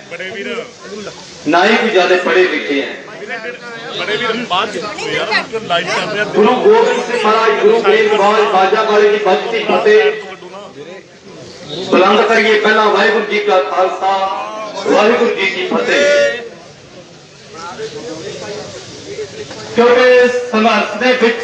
ना ही कोई ज्यादा पढ़े लिखे हैं। गुरु गोबिंद सिंह महाराज गुरु बेनवाल बाजा वाले की बस्ती फतेह बुलंद करिए पहला वाहिगुरु जी का खालसा वाहिगुरु जी की फतेह। क्योंकि संघर्ष दे विच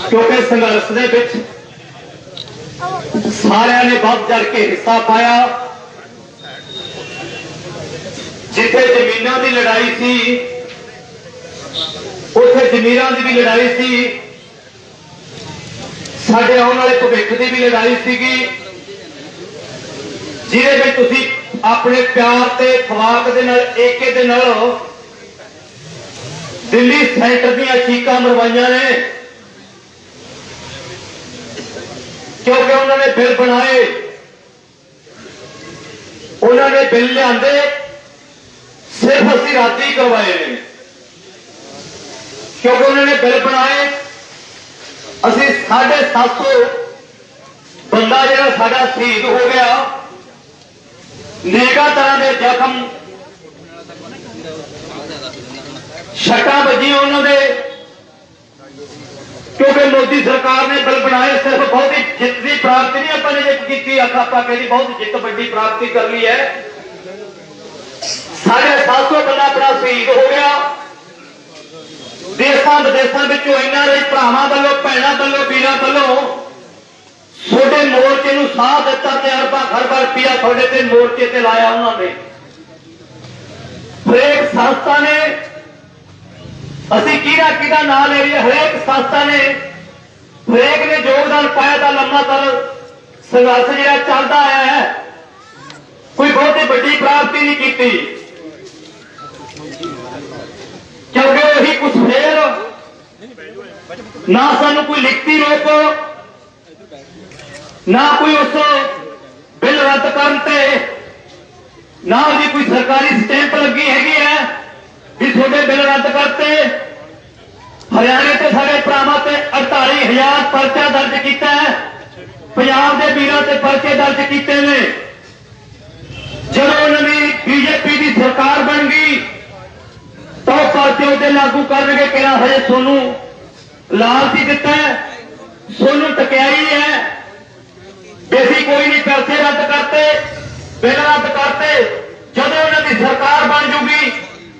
क्योंकि संघर्ष दे विच सारिया ने बढ़ चढ़ के हिस्सा पाया। जिथे जमीनों की लड़ाई सी उथे जमीरों की भी लड़ाई सी, साडे आने वाले भविख की भी लड़ाई सीगी, जिहदे विच तुसीं अपने प्यार ते खवाक दे नाल एके दे नाल दिल्ली सेंटर दीयां चीकां मरवाइयां ने। क्योंकि उन्होंने बिल बनाए, उन्होंने बिल लियाते, सिर्फ असीं राजी करवाए ने। क्योंकि उन्होंने बिल बनाए, असीं 750 बंदा जिहड़ा साडा शहीद हो गया, नेगा तरह के जख्म छट्टा बजियां उन्होंने। क्योंकि मोदी सरकार ने बिल बनाए, सिर्फ बहुत ही जित की प्राप्ति नहीं अपने जित की, आपा कहती बहुत जित बड़ी प्राप्ति कर ली है। 750 बंदा अपना शहीद हो गया। देशों विदेशों में एनआरआई भरावां वालों भैणों वालों वीरों वालों थोड़े मोर्चे नूं साथ दिता ते अरबां खरबां रुपया थोड़े ते मोर्चे ते लाया उन्होंने। हरेक संस्था ने असीं किहदा नाम ले रही, हरेक संस्था ने हरेक ने योगदान पाया था। लंबा तर संघर्ष जिहड़ा चलदा आया है, कोई बहुत ही बड़ी प्राप्ति नहीं की। क्योंकि वही कुछ फेर ना सानू कोई लिखती रोक, ना कोई उस बिल रद्द करते, ना उसकी कोई सरकारी स्टैंप लगी हैगी है भी थोड़े बिल रद्द करते। हरियाणे से साढ़े भरावां ते 48,000 परचा दर्ज किया है, पंजाब के वीरों से परचे दर्ज किए ने। जब उन्होंने बीजेपी की सरकार बन गई तो परचे उसे लागू करके कहना हजे सोनू लालच दिता है, सोनू टकियाई है, बेसी कोई नहीं परचे रद्द करते, बिल रद्द करते। जब उन्होंने सरकार बन जूगी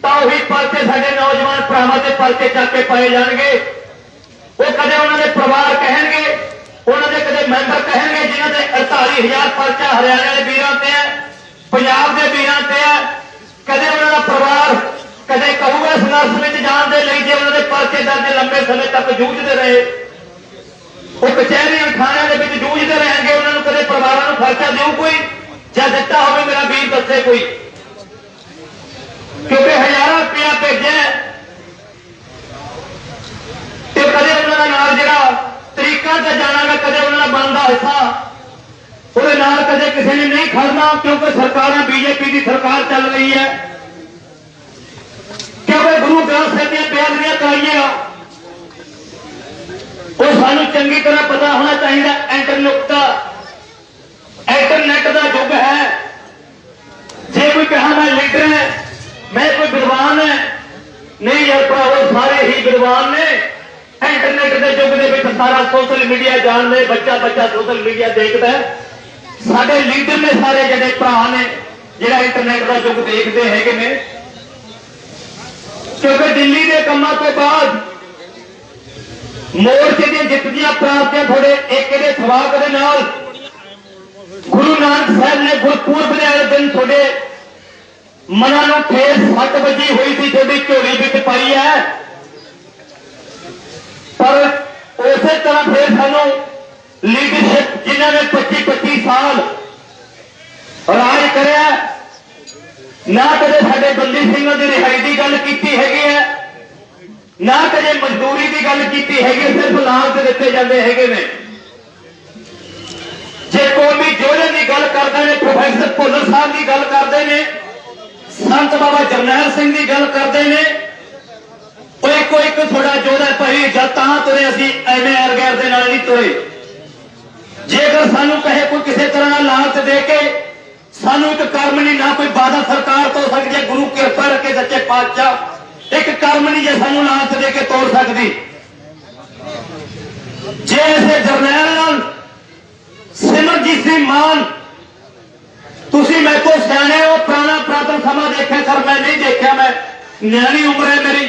तो वही परचे साडे नौजवान भरावां ते परचे चक के पाए जाएंगे। वो कदे उन्होंने परिवार कहेंगे, उन्होंने कदे मैंबर कहेंगे जिन्हों के 48,000 परचा हरियाणा के वीरों से है, पंजाब के वीरों से है। कदे उन्होंने परिवार कदे कहूगा संघर्ष में जाने के लिए जो उन्होंने परचे दर्ज लंबे समय तक जूझते रहे, वो कचहरियों थाने के जूझते रहेंगे। उन्होंने कदे परिवारों को खर्चा दू कोई या दिता हो मेरा वीर दसे कोई? क्योंकि हजारों रुपया भेजे तो कदे उन्होंने नाल जिहड़ा तरीका से जाना कदे उन्होंने बनता हिस्सा उहदे नाल कदे किसी ने नहीं खड़ना। क्योंकि सरकार बीजेपी की सरकार चल रही है। क्योंकि गुरु ग्रंथ साहिब दी बेअदबियां कराइएगा वो सानू चंगी तरह पता होना चाहिए। इंटरनेट का युग है। जे कोई कहा मैं लीडर है, मैं कोई विद्वान है, नहीं यार भरावो सारे ही विद्वान ने। इंटरनेट के युग के सारा सोशल मीडिया जानते, बच्चा बच्चा सोशल मीडिया देखता है। साडे लीडर ने सारे जिहड़े भरा ने जिहड़ा इंटरनेट का युग देखते हैं। क्योंकि दिल्ली के कामों तो बाद मोर्चे दी जित दी प्राप्तियां थोड़े एक थवाक दे नाल गुरु नानक साहब ने गुरपुरब के दिन थोड़े मनां नूं ठेस सट वजी हुई थी, थोड़ी झोली विच पाई है। पर उसे तरह फिर सानू लीडरशिप जिन्होंने 25-25 साल राज करिया, ना कदे साडे बंदी सिंह की रिहाई की गल की है, ना कदे मजदूरी की गल की है, सिर्फ लालच दिते जाते हैं। जे कौमी जोड़े की गल करते हैं, प्रोफैसर भुल्लर साहब की गल करते हैं, संत बाबा जरनैल सिंह की गल करते हैं, कोई थोड़ा जोड़ा भाई जब तां तुरे असी एवं एर गैर के नाल नहीं तुरे। जेकर सानू कहे कोई किसी तरह का लालच दे के सानू एक कर्म नहीं, ना कोई बाधा सरकार तो सकती है, गुरु कृपा रखे सच्चे पातशाह एक कर्म नहीं जे सानू लालच दे के तोड़ सकती। जे ऐसे जरनैल सिमरजीत सिंह मान तुसी मैं को सियाने हो, पुराना पुरातन समा देखा सर, मैं नहीं देखा, मैं न्याणी उम्र है मेरी।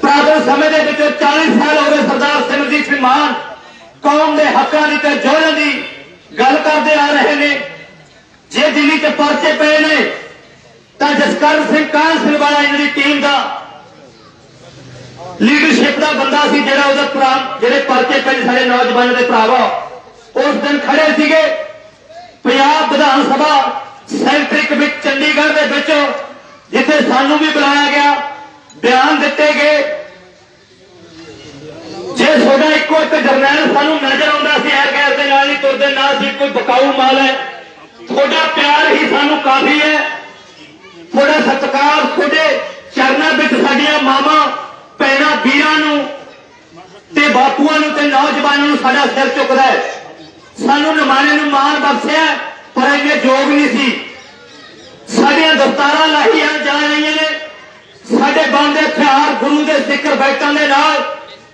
पुरातन समय के विच 40 साल हो गए सरदार सिमरजीत सिंह मान कौम के हकों की ते जोड़न की गल करते आ रहे हैं। जे दिल्ली च परचे पे ने तो जसकरण सिंह कांसल वाला इनकी टीम का लीडरशिप का बंदा सी, जेडे परचे पे सारे नौजवानों के भरावा उस दिन खड़े थे पंजाब विधान सभा सैंट्रिक विच चंडीगढ़ के विच, जिथे सानू भी बुलाया गया, बयान दिते गए। जे थोड़ा इको एक जरनैल सानू नजर आता सी एर गैर के नाल नहीं तुरदे, ना सी कोई बकाऊ माल है, थोड़ा प्यार ही सानू काफी है, थोड़ा सत्कार थोड़े चरणों में साडियां मावां भैणां वीरां नूं ते बापूआं नूं ते नौजवानों नूं साडा सिर झुकदा है। सानू नमाने नूं मान बख्शिया पर इन्ने जोग नहीं सी। साडियां दस्तारां लाहियां जा रहीਆਂ ने, साडे बनदे हथियार गुरु के सिकर बैठां दे नाल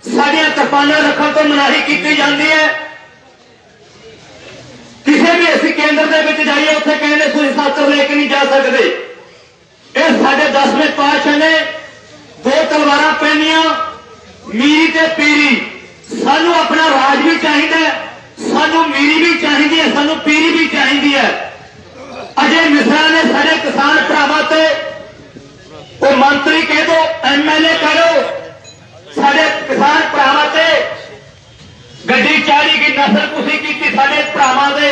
साडियां किरपानां रखण तो मनाही की जाती है। किसी भी ऐसी केंद्र के विच जाइए उत्थे कहंदे तुसीं सातर लेके नहीं जा सकते। ये साडे 10वें पातशाह ने 2 तलवारां पहनियां, मीरी ते पीरी। सानू अपना राज भी चाहिए, सानू मीरी भी चाहिए, सानू पीरी भी चाहिए है। अजय मिश्रा ने साडे किसान भरावां ते वो मंत्री कह दो, MLA करो, साडे किसान भरावां ते गड्डी चाढ़ी गई, नसलकुशी की साडे भरावां दे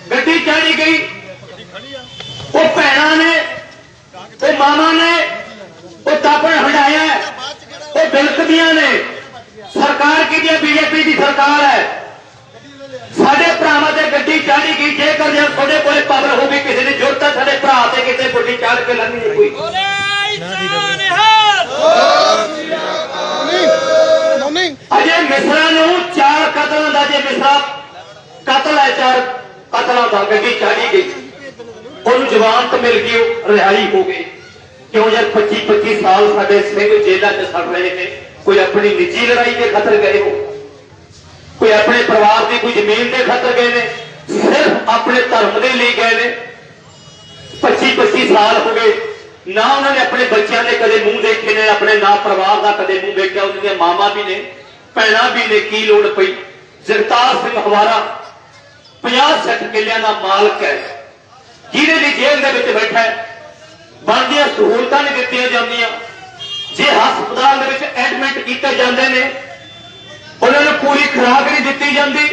गड्डी चाढ़ी गई। वो भैणां ने, वो मावां ने, वो तापण हटाया, वो बिलकदियां ने। सरकार की बीजेपी की सरकार है, साडे भरावां ते गड्डी चाढ़ी गई। जेकर जे थोड़े कोल पावर होगी, किसी की जरूरत है साडे भरा ते किसी गड्डी चाढ़ के लंघनी कोई। अजय मिश्रा नूं 4 कतलों का, जे मिश्रा कतल है 4 कतलों का, गड्डी चाढ़ी गई, उन्होंने जमानत मिल गई, रिहाई हो गई। क्यों यार 25-25 साल साडे सिंह जेलों च सड़ रहे हैं। कोई अपनी निजी लड़ाई के खतर गए हो, कोई अपने परिवार की कोई जमीन के खतर गए ने, सिर्फ अपने धर्म के लिए गए ने। 25-25 साल हो गए ना उन्होंने अपने बच्चों के कदे मुंह देखे ने, अपने ना परिवार का कदे मुंह देखा। उन्होंने मामा भी ने, भैणां भी ने, की लोड़ पई। जगतार सिंह हवारा 50-60 किलियां का मालक है, जिहदे लिए जेल दे विच बैठा है। बनदियां सहूलतां नहीं दित्तियां जांदियां। जे हस्पताल दे विच एडमिट कीते जांदे ने, उन्होंने पूरी खुराक नहीं दित्ती जाती।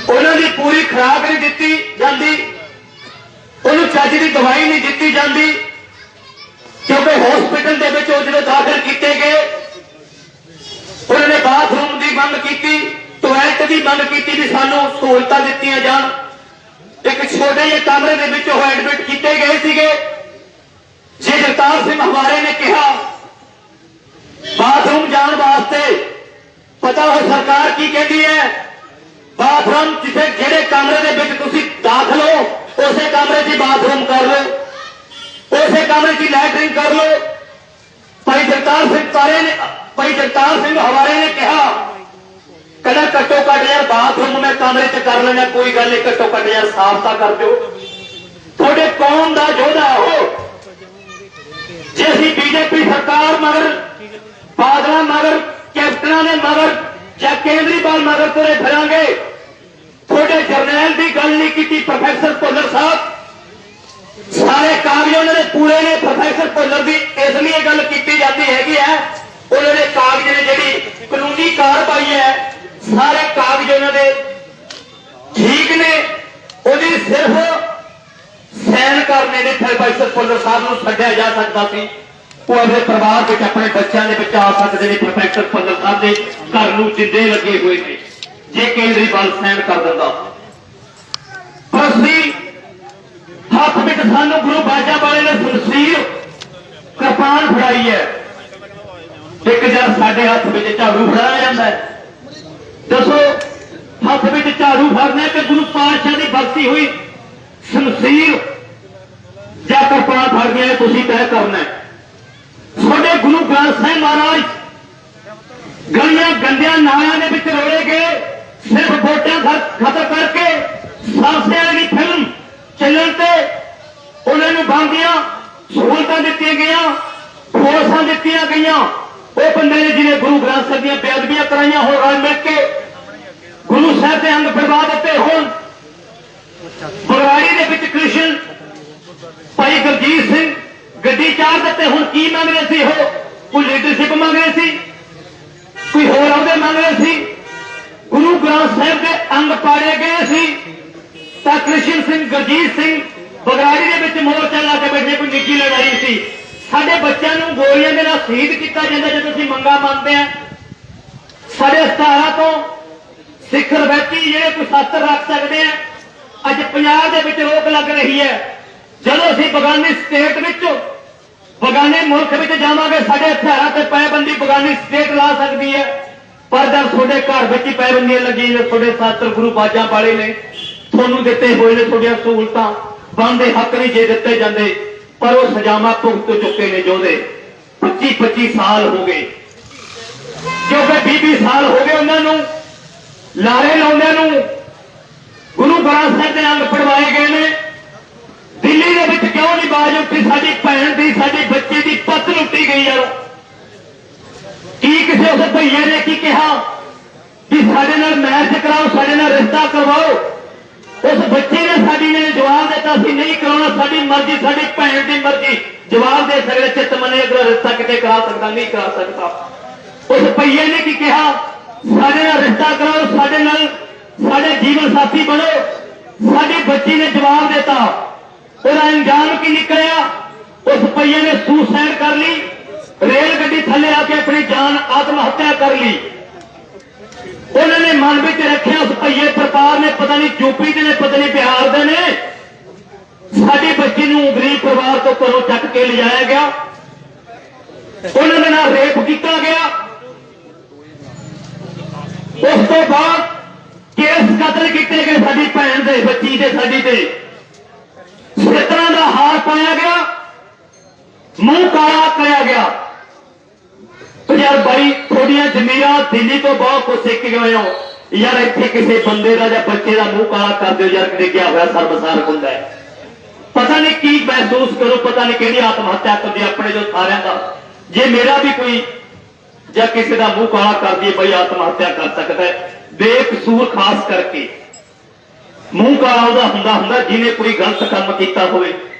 उन्होंने पूरी खुराक नहीं दित्ती जाती, उन्होंने चज की दवाई नहीं दित्ती जाती। क्योंकि हॉस्पिटल के विच जो दाखिल किए गए, उन्होंने बाथरूम की मंग की, टॉयलेट की मंग की भी सानू सहूलतां दित्तियां जान। एक छोटे जे कमरे के विच एडमिट किए गए थे। जे जगतार सिंह हवारे ने कहा बाथरूम जाने वास्ते, पता हो सरकार की कहती है, बाथरूम जिसे जेड़े कमरे के विच तुसीं दाखिल हो उसे कमरे च बाथरूम कर लो, उसे कमरे च लैटरिन कर लो। भाई जगतार सिंह तारे ने, भाई जगतार सिंह हवारे ने कहा कहना घट्टो घट यार बाथरूम मैं कमरे च कर लेना, कोई गल नहीं, घट्टो घट यार साफ ता कर दो। थोड़े कौम का योद्धा हो। जे असीं बीजेपी सरकार मगर, बादल मगर, कैप्टना ने मगर या केंद्रीवाल मगर तुरे फिरांगे, थोड़े जरनैल की गल नहीं की। प्रोफेसर भुल्लर साहब सारे कागज उन्होंने पूरे ने। प्रोफेसर भुल्लर की इसलिए गल की जाती है, उन्होंने कागज ने जी कानूनी कार्रवाई है, सारे कागज उन्होंने ठीक ने, उन्हें सिर्फ सैन करने ने। प्रोफेसर भुल्लर साहब को छड्या जा सकता सी, वो अपने परिवार के अपने बच्चों के आ सकते हैं। प्रोफेसर भुल्लर साहब के घर में जिंदे लगे हुए हैं, जे केजरीवाल सैन कर दिंदा। पर ਹੱਥ ਵਿੱਚ ਸਾਨੂੰ ਗੁਰੂ ਬਾਜਾ ਵਾਲੇ ਨੇ ਸ਼ਮਸ਼ੀਰ ਕਿਰਪਾਨ ਫੜਾਈ ਹੈ। ਇੱਕ ਜਦ ਸਾਡੇ ਹੱਥ ਵਿੱਚ ਝਾੜੂ ਫੜਾਇਆ ਜਾਂਦਾ ਹੈ, ਦੱਸੋ ਹੱਥ ਵਿੱਚ ਝਾੜੂ ਫੜਨਾ ਤੇ ਗੁਰੂ ਪਾਤਸ਼ਾਹ ਦੀ ਬਖਸ਼ੀ ਹੋਈ ਸ਼ਮਸ਼ੀਰ ਜਾਂ ਕਿਰਪਾਨ ਫੜਨੀ ਹੈ, ਤੁਸੀਂ ਤੈਅ ਕਰਨਾ ਹੈ। ਤੁਹਾਡੇ ਗੁਰੂ ਗ੍ਰੰਥ ਸਾਹਿਬ ਮਹਾਰਾਜ ਗਲੀਆਂ ਗੰਦਿਆਂ ਨਾਲਿਆਂ ਦੇ ਵਿੱਚ ਰੋੜੇ ਗਏ, ਸਿਰਫ ਵੋਟਾਂ ਖਤਮ ਕਰਕੇ ਸਾਂਸਿਆਂ ਦੀ ਫਿਲਮ ਚੱਲਣ ਤੇ ਉਹਨਾਂ ਨੂੰ ਬੰਦੀਆਂ ਸਹੂਲਤਾਂ ਦਿੱਤੀਆਂ ਗਈਆਂ, ਫੋਰਸਾਂ ਦਿੱਤੀਆਂ ਗਈਆਂ। ਉਹ ਬੰਦੇ ਨੇ ਜਿਹਨੇ ਗੁਰੂ ਗ੍ਰੰਥ ਸਾਹਿਬ ਦੀਆਂ ਬੇਅਦਬੀਆਂ ਕਰਾਈਆਂ, ਹੋਰ ਰਲ ਮਿਲ ਕੇ ਗੁਰੂ ਸਾਹਿਬ ਦੇ ਅੰਗ ਬਰਬਾਦ ਦਿੱਤੇ ਹੋਣ। ਬਗਵਾੜੀ ਦੇ ਵਿੱਚ ਕ੍ਰਿਸ਼ਨ ਭਾਈ ਗੁਰਜੀਤ ਸਿੰਘ ਗੱਡੀ ਚਾਰ ਦਿੱਤੇ, ਹੁਣ ਕੀ ਮੰਗ ਰਹੇ ਸੀ? ਉਹ ਕੋਈ ਲੀਡਰਸ਼ਿਪ ਮੰਗ ਰਹੇ ਸੀ, ਕੋਈ ਹੋਰ ਅਹੁਦੇ ਮੰਗ ਰਹੇ ਸੀ। ਗੁਰੂ ਗ੍ਰੰਥ ਸਾਹਿਬ ਦੇ ਅੰਗ ਪਾੜੇ ਗਏ ਸੀ ਤਾਂ ਕ੍ਰਿਸ਼ਨ ਸਿੰਘ ਗੁਰਜੀਤ ਸਿੰਘ ਬਗਵਾੜੀ ਦੇ ਵਿੱਚ ਮੋਰਚਾ ਲਾ ਕੇ ਬੈਠੇ, ਕੋਈ ਨਿੱਜੀ ਲੜਾਈ ਸੀ। ਸਾਡੇ ਬੱਚਿਆਂ ਨੂੰ ਗੋਲੀਆਂ ਦੇ ਨਾਲ ਸ਼ਹੀਦ ਕੀਤਾ ਜਾਂਦਾ ਜਦੋਂ ਅਸੀਂ ਮੰਗਾਂ ਮੰਨਦੇ ਆ। ਸਾਡੇ 17 ਤੋਂ ਸਿੱਖ ਵਿਅਕਤੀ ਜਿਹੜੇ ਕੋਈ ਸ਼ਸਤਰ ਰੱਖ ਸਕਦੇ ਆ, ਅੱਜ ਪੰਜਾਬ ਦੇ ਵਿੱਚ ਰੋਕ ਲੱਗ ਰਹੀ ਹੈ। ਜਦੋਂ ਅਸੀਂ ਬਗਾਨੀ ਸਟੇਟ ਵਿੱਚ ਬਗਾਨੇ ਮੁਲਕ ਵਿੱਚ ਜਾਵਾਂਗੇ, ਸਾਡੇ ਹਥਿਆਰਾਂ ਤੇ ਪਾਬੰਦੀ ਬਗਾਨੀ ਸਟੇਟ ਲਾ ਸਕਦੀ ਹੈ, ਪਰ ਜਦ ਤੁਹਾਡੇ ਘਰ ਵਿੱਚ ਹੀ ਪਾਬੰਦੀਆਂ ਲੱਗੀਆਂ, ਤੁਹਾਡੇ ਸ਼ਾਸਤਰ ਗੁਰੂ ਬਾਜਾਂ ਵਾਲੇ ਨੇ ਤੁਹਾਨੂੰ ਦਿੱਤੇ ਹੋਏ ਨੇ, ਤੁਹਾਡੀਆਂ ਸਹੂਲਤਾਂ ਬਣਦੇ ਹੱਕ ਨਹੀਂ ਜੇ ਦਿੱਤੇ ਜਾਂਦੇ, ਪਰ ਉਹ ਸਜ਼ਾਵਾਂ ਭੁਗਤ ਚੁੱਕੇ ਨੇ। ਜੋਦੇ 25 ਸਾਲ ਹੋ ਗਏ, ਜੋ ਕਿ 20 ਸਾਲ ਹੋ ਗਏ ਉਹਨਾਂ ਨੂੰ ਲਾਰੇ ਲਾਉਂਦਿਆਂ ਨੂੰ। ਗੁਰੂ ਗ੍ਰੰਥ ਸਾਹਿਬ ਦੇ ਅੰਗ ਪੜਵਾਏ ਗਏ ਨੇ। ਦਿੱਲੀ ਦੇ ਵਿੱਚ ਕਿਉਂ ਨਹੀਂ ਬਾਜ਼ ਉੱਠੀ? ਸਾਡੀ ਭੈਣ ਦੀ, ਸਾਡੀ ਬੱਚੀ ਦੀ ਪੱਤ ਲੁੱਟੀ ਗਈ ਯਾਰ। ਕੀ ਕਿਸੇ ਉਸ ਭਈਏ ਨੇ ਕੀ ਕਿਹਾ ਕਿ ਸਾਡੇ ਨਾਲ ਮੈਚ ਕਰਾਓ, ਸਾਡੇ ਨਾਲ ਰਿਸ਼ਤਾ ਕਰਵਾਓ? ਉਸ ਬੱਚੇ ਨੇ ਸਾਡੀ ਨੇ ਜਵਾਬ ਦਿੱਤਾ ਸੀ ਨਹੀਂ ਕਰਾਉਣਾ, ਸਾਡੀ ਮਰਜ਼ੀ, ਸਾਡੀ ਭੈਣ ਦੀ ਮਰਜ਼ੀ। ਜਵਾਬ ਦੇ ਸਕਦੇ ਚਿੱਤ ਮਨੇ ਅਗਲਾ ਰਿਸ਼ਤਾ ਕਿਤੇ ਕਰਾ ਸਕਦਾ, ਨਹੀਂ ਕਰਾ ਸਕਦਾ। ਉਸ ਭਈਏ ਨੇ ਕੀ ਕਿਹਾ? ਸਾਡੇ ਨਾਲ ਰਿਸ਼ਤਾ ਕਰਾਓ, ਸਾਡੇ ਨਾਲ ਸਾਡੇ ਜੀਵਨ ਸਾਥੀ ਬਣੋ। ਸਾਡੀ ਬੱਚੀ ਨੇ ਜਵਾਬ ਦਿੱਤਾ, ਉਹਦਾ ਅੰਜਾਮ ਕੀ ਨਿਕਲਿਆ? ਉਸ ਭਈਏ ਨੇ ਸੁਸਾਈਡ ਕਰ ਲਈ, ਰੇਲ ਗੱਡੀ ਥੱਲੇ ਆ ਕੇ ਆਪਣੀ ਜਾਨ ਆਤਮ ਹੱਤਿਆ ਕਰ ਲਈ। ਉਹਨਾਂ ਨੇ ਮਨ ਵਿੱਚ ਰੱਖਿਆ, ਉਸ ਭਈਏ ਪਰਿਵਾਰ ਨੇ, ਪਤਾ ਨਹੀਂ ਯੂਪੀ ਦੇ ਨੇ, ਪਤਾ ਨਹੀਂ ਬਿਹਾਰ ਦੇ ਨੇ, ਸਾਡੀ ਬੱਚੀ ਨੂੰ ਗਰੀਬ ਪਰਿਵਾਰ ਤੋਂ ਘਰੋਂ ਚੱਕ ਕੇ ਲਿਜਾਇਆ ਗਿਆ, ਉਹਨਾਂ ਦੇ ਨਾਲ ਰੇਪ ਕੀਤਾ ਗਿਆ। ਉਸ ਤੋਂ ਬਾਅਦ ਕੇਸ ਕਤਲ ਕੀਤੇ ਗਏ ਸਾਡੀ ਭੈਣ ਦੇ, ਬੱਚੀ ਦੇ, ਸਾਡੀ ਤੇ। ਸਿੱਤਰਾਂ ਦਾ ਹਾਰ ਪਾਇਆ ਗਿਆ, ਮੂੰਹ ਕਾਲਾ ਕਰਿਆ ਗਿਆ। ਯਾਰ ਬਾਈ, ਤੁਹਾਡੀਆਂ ਜ਼ਮੀਰਾਂ ਦਿੱਲੀ ਤੋਂ ਬਹੁਤ ਕੁਝ ਸਿੱਖ ਗਏ ਹੋ ਯਾਰ। ਇੱਥੇ ਕਿਸੇ ਬੰਦੇ ਦਾ ਜਾਂ ਬੱਚੇ ਦਾ ਮੂੰਹ ਕਾਲਾ ਕਰ ਦਿਓ ਯਾਰ, ਕਿਤੇ ਗਿਆ ਹੋਇਆ ਸਰਬਸਾਰ ਹੁੰਦਾ ਹੈ। ਪਤਾ ਨਹੀਂ ਕੀ ਮਹਿਸੂਸ ਕਰੋ, ਪਤਾ ਨਹੀਂ ਕਿਹੜੀ ਆਤਮ ਹੱਤਿਆ ਕਰਦੀ ਆਪਣੇ ਜੋ ਸਾਰਿਆਂ ਦਾ। ਜੇ ਮੇਰਾ ਵੀ ਕੋਈ ਜਾਂ ਕਿਸੇ ਦਾ ਮੂੰਹ ਕਾਲਾ ਕਰ ਦਈਏ ਬਈ, ਆਤਮ ਹੱਤਿਆ ਕਰ ਸਕਦਾ ਹੈ ਬੇਕਸੂਰ। ਖਾਸ ਕਰਕੇ ਮੂੰਹ ਕਾਲਾ ਉਹਦਾ ਹੁੰਦਾ ਜਿਹਨੇ ਕੋਈ ਗਲਤ ਕੰਮ ਕੀਤਾ ਹੋਵੇ।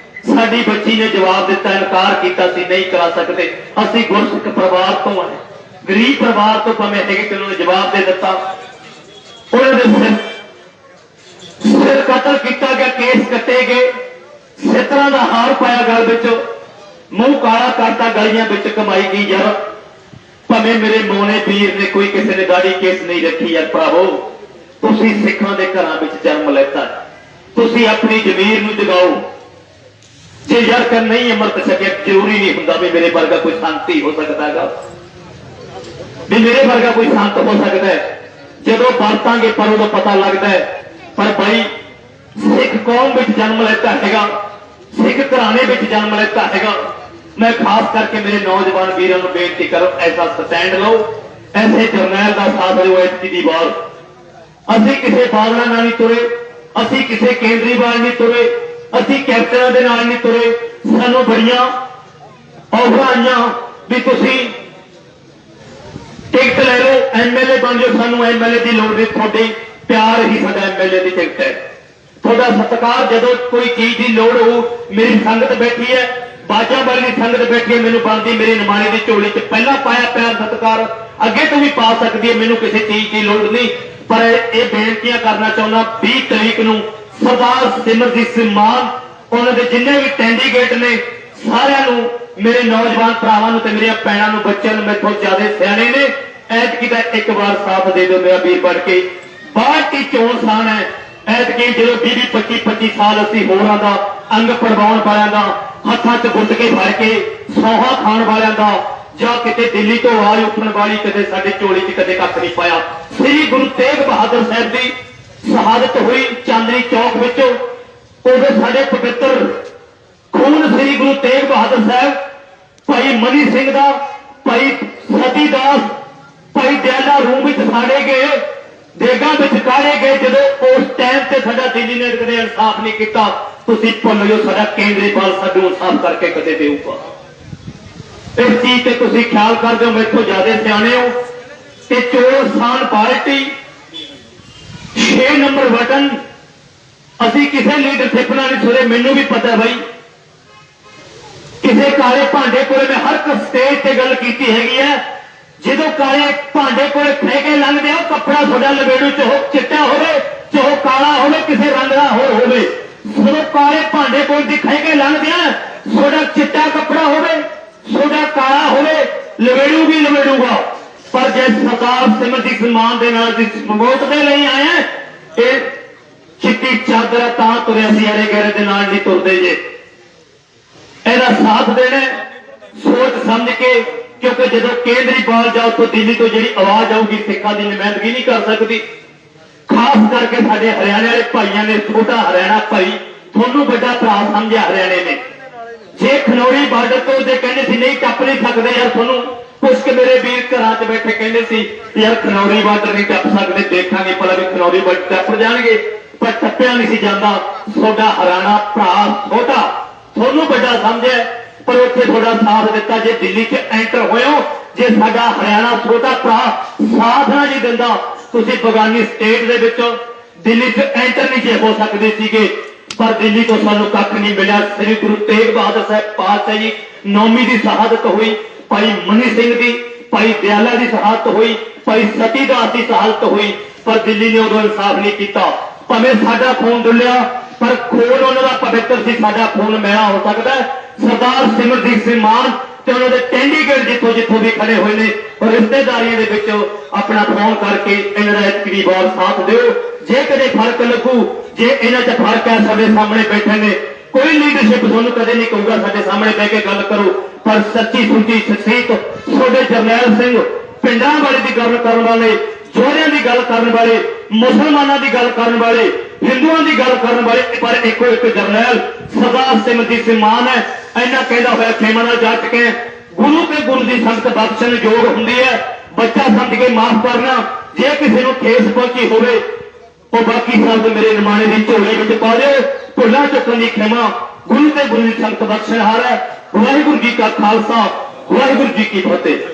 ਸਾਡੀ ਬੱਚੀ ਨੇ ਜਵਾਬ ਦਿੱਤਾ, ਇਨਕਾਰ ਕੀਤਾ ਸੀ ਨਹੀਂ ਕਰਾ ਸਕਦੇ। ਅਸੀਂ ਗੁਰਸਿੱਖ ਪਰਿਵਾਰ ਤੋਂ ਹਾਂ, ਗਰੀਬ ਪਰਿਵਾਰ ਤੋਂ ਭਾਵੇਂ ਹੈਗੇ, ਕਿ ਉਹਨਾਂ ਨੇ ਜਵਾਬ ਦੇ ਦਿੱਤਾ। ਉਹਨਾਂ ਦੇ ਸਿਰ ਕਤਲ ਕੀਤਾ ਗਿਆ, ਕੇਸ ਕੱਟੇ ਗਏ, ਸਿੱਤਰਾਂ ਦਾ ਹਾਰ ਪਾਇਆ ਗਲ ਵਿੱਚ, ਮੂੰਹ ਕਾਲਾ ਕਰਤਾ, ਗਲੀਆਂ ਵਿੱਚ ਕਮਾਈ ਗਈ ਯਾਰ। ਭਾਵੇਂ ਮੇਰੇ ਮੋਨੇ ਪੀਰ ਨੇ ਕੋਈ ਕਿਸੇ ਨੇ ਦਾੜੀ ਕੇਸ ਨਹੀਂ ਰੱਖੀ ਯਾਰ ਭਰਾਵੋ। ਤੁਸੀਂ ਸਿੱਖਾਂ ਦੇ ਘਰਾਂ ਵਿੱਚ ਜਨਮ ਲੈਤਾ, ਤੁਸੀਂ ਆਪਣੀ ਜ਼ਮੀਰ ਨੂੰ ਜਗਾਓ। ਜੇ ਯਾਰ ਕਰ ਨਹੀਂ ਅੰਮ੍ਰਿਤ ਛਕਿਆ, ਜ਼ਰੂਰੀ ਨਹੀਂ ਹੁੰਦਾ ਵੀ ਮੇਰੇ ਵਰਗਾ ਕੋਈ ਸੰਤ ਹੀ ਹੋ ਸਕਦਾ ਹੈਗਾ, ਵੀ ਮੇਰੇ ਵਰਗਾ ਕੋਈ ਸੰਤ ਹੋ ਸਕਦਾ ਹੈ। ਜਦੋਂ ਵਰਤਾਂਗੇ ਪਰ ਉਦੋਂ ਪਤਾ ਲੱਗਦਾ ਹੈ। ਪਰ ਭਾਈ, ਸਿੱਖ ਕੌਮ ਵਿੱਚ ਜਨਮ ਲੈਤਾ ਹੈਗਾ, ਸਿੱਖ ਘਰਾਣੇ ਵਿੱਚ ਜਨਮ ਲੈਤਾ ਹੈਗਾ। ਮੈਂ ਖਾਸ ਕਰਕੇ ਮੇਰੇ ਨੌਜਵਾਨ ਵੀਰਾਂ ਨੂੰ ਬੇਨਤੀ ਕਰਾਂ, ਐਸਾ ਸਟੈਂਡ ਲਓ, ਐਸੇ ਜਰਨੈਲ ਦਾ ਸਾਥ ਦਿਓ। ਐਤਕੀ ਦੀ ਵਾਰ ਅਸੀਂ ਕਿਸੇ ਬਾਦਲਾਂ ਨਾਲ ਨਹੀਂ ਤੁਰੇ, ਅਸੀਂ ਕਿਸੇ ਕੇਂਦਰੀਵਾਲ ਨਹੀਂ ਤੁਰੇ, ਅਸੀਂ ਕੈਪਟਨਾਂ ਦੇ ਨਾਲ ਨਹੀਂ ਤੁਰੇ। ਸਾਨੂੰ ਬੜੀਆਂ ਆਫਰਾਂ ਆਈਆਂ ਵੀ ਤੁਸੀਂ ਟਿਕਟ ਲੈ ਲਓ, ਐਮਐਲਏ ਬਣ ਜਾਓ। ਸਾਨੂੰ ਐਮਐਲਏ ਦੀ ਲੋੜ ਨਹੀਂ, ਤੁਹਾਡੇ ਪਿਆਰ ਹੀ ਸਾਡਾ ਐਮਐਲਏ ਦੀ ਟਿਕਟ ਹੈ, ਤੁਹਾਡਾ ਸਤਿਕਾਰ। ਜਦੋਂ ਕੋਈ ਚੀਜ਼ ਦੀ ਲੋੜ ਹੋਊ, ਮੇਰੀ ਸੰਗਤ ਬੈਠੀ ਹੈ, ਬਾਜਾਂ ਵਾਲੀ ਦੀ ਸੰਗਤ ਬੈਠੀ ਹੈ, ਮੈਨੂੰ ਬਣਦੀ ਮੇਰੀ ਨਿਮਾਣੇ ਦੀ ਝੋਲੀ 'ਚ ਪਹਿਲਾਂ ਪਾਇਆ ਪਿਆਰ ਸਤਿਕਾਰ, ਅੱਗੇ ਤੋਂ ਵੀ ਪਾ ਸਕਦੀ ਹੈ। ਮੈਨੂੰ ਕਿਸੇ ਚੀਜ਼ ਦੀ ਲੋੜ ਨਹੀਂ। ਪਰ ਇਹ ਬੇਨਤੀਆਂ ਕਰਨਾ ਚਾਹੁੰਦਾ, 20 ਤਰੀਕ ਨੂੰ ਸਰਦਾਰ ਸਿਮਰਜੀਤ ਸਿੰਘ ਮਾਨ, ਉਹਨਾਂ ਦੇ ਜਿੰਨੇ ਵੀ ਕੈਂਡੀਡੇਟ ਨੇ, ਸਾਰਿਆਂ ਨੂੰ, ਮੇਰੇ ਨੌਜਵਾਨ ਭਰਾਵਾਂ ਨੂੰ ਤੇ ਮੇਰੀਆਂ ਭੈਣਾਂ ਨੂੰ, ਬੱਚਿਆਂ ਨੂੰ, ਮੈਥੋਂ ਜ਼ਿਆਦਾ ਸਿਆਣੇ ਨੇ, ਐਤਕੀ ਦਾ ਇੱਕ ਵਾਰ ਸਾਥ ਦੇ ਦਿਓ ਮੇਰਾ ਵੀਰ ਬਣ ਕੇ। 62 ਚੋਣ ਸਾਨ ਹੈ, ਐਤਕੀ ਜਦੋਂ 20-25 ਸਾल ਅਸੀਂ ਹੋਰਾਂ ਦਾ अंग पड़वाउण वालियां दा हत्थां 'च गुੱਟ के भर के सौहा खाण वालियां दा ਜਾਂ किते दिल्ली तो आवाज उठण वाली कदे साडी झोली 'च कदे कख नहीं पाया। श्री गुरु तेग बहादुर साहब दी शहादत हुई चांदनी चौक विचों, उदों साडे पवित्र खून श्री गुरु तेग बहादुर साहब, भाई मनी सिंह दा, भाई सती दास, भाई दयाला रूम विच साड़े गए, देगां विच काढ़े गए। जदों उस टाइम ते साडा दिल्ली ने कदे इंसाफ नहीं कीता, तुसीं भुल जाओ साडा केंद्रीपाल साडू इंसाफ करके कदे देऊगा। इस चीज से तुम ख्याल कर दो, मेरे तो ज्यादा सियाने हो कि चोर स्थान पार्टी 6 नंबर बटन असी किसी लीडरशिप ना नहीं सुने। मैनू भी पता भाई किसी काले भांडे को मैं हर एक स्टेज से गल की है, जो काले भांडे को खे के लंघते हो कपड़ा थोड़ा लवेड़ू चाहो चिट्टा हो चाहो काला हो किसी रंग का हो, जो काले भांडे को खे के लंघते थोड़ा चिट्टा कपड़ा हो सोडा काला होवे लवेड़ू भी लवेड़ूगा। पर जे सरदार सिमरजीत सिंह मान दे नाल दी मौत दे लई आए हैं, ये चिट्टी चादर तां तुरे असीं अरे गहरे दे नाल नहीं तुरदे जे। एदा साथ देना सोच समझ के, क्योंकि जदों केंद्रीपाल जाओ तो दिल्ली तो जिहड़ी आवाज आऊगी सिखां दी नुमाइंदगी नहीं कर सकती। खास करके साडे हरियाणे वाले भाइयों ने छोटा हरियाणा भाई थोनू बड़ा भरा समझिया हरियाणे ने। जे खनौरी बार्डर तो कहते सी नहीं टप नहीं सकते यार, थोनू कुछ मेरे वीर घर च बैठे कहते सी यार खनौरी बार्डर नहीं टप सकते, देखा भला भी खनौरी बार्डर टप जाएंगे, पर टप्पिया नहीं सी जाता। थोड़ा हरियाणा भरा छोटा थोनू बड़ा समझे, पर उत्थे थोड़ा साथ दिता। जे दिल्ली च एंटर होयो, जे साडा हरियाणा छोटा भरा साथ ना जी दिंदा, तुसीं बगानी स्टेट दे विचों दिल्ली च एंटर नहीं जे हो सकते सीगे। पर दिल्ली तो सानू कख नहीं मिला। श्री गुरु तेग बहादुर साहब पातशाह जी 9वीं की शहादत हुई, भाई मनी सिंह की, भाई दयाला की शहादत हुई, भाई सती दास की शहादत हुई, पर दिल्ली ने उदों इंसाफ नहीं किया। भावें साडा खून डुलिया, पर खून उन्होंने पवित्र सी, साडा खून मैला हो सकता है। सरदार सिमरजीत सिंह मान ते उन्होंने चंडीगढ़ जिथों जिथों भी खड़े हुए ने और रिश्तेदारियों के विच अपना फोन करके इन्हां दा एक बार साथ दिओ। जे कदे फर्क लगू, जे इन्हां च फर्क है, साडे सामने बैठे ने, कोई लीडरशिप तुहानूं कदे नहीं कहूगा साडे सामने बह के गल करो, पर सच्ची सुची शख्सियत छोटे जरनैल सिंह पिंडां वाले की गल करने वाले, जोड़ियां की गल करने वाले, मुसलमानों की गल करने वाले, हिंदुओं की गल करने वाले, पर एको एक जरनैल सरदार सिमरजीत सिंह मान है। इन्ना कहता हुआ खेमा नाल जा चुके हैं, गुरु के गुरु की संगत बख्शण योग होंदी है, बच्चा समझ के माफ करना। जे किसी को ठेस पहुंची होवे वो बाकी शब्द मेरे निमाणे की झोली में पा दो। भुला चुकन की खेमा, गुरु के गुरु की संगत बख्शणहार है। वाहिगुरू जी का खालसा, वाहिगुरू जी की फतेह।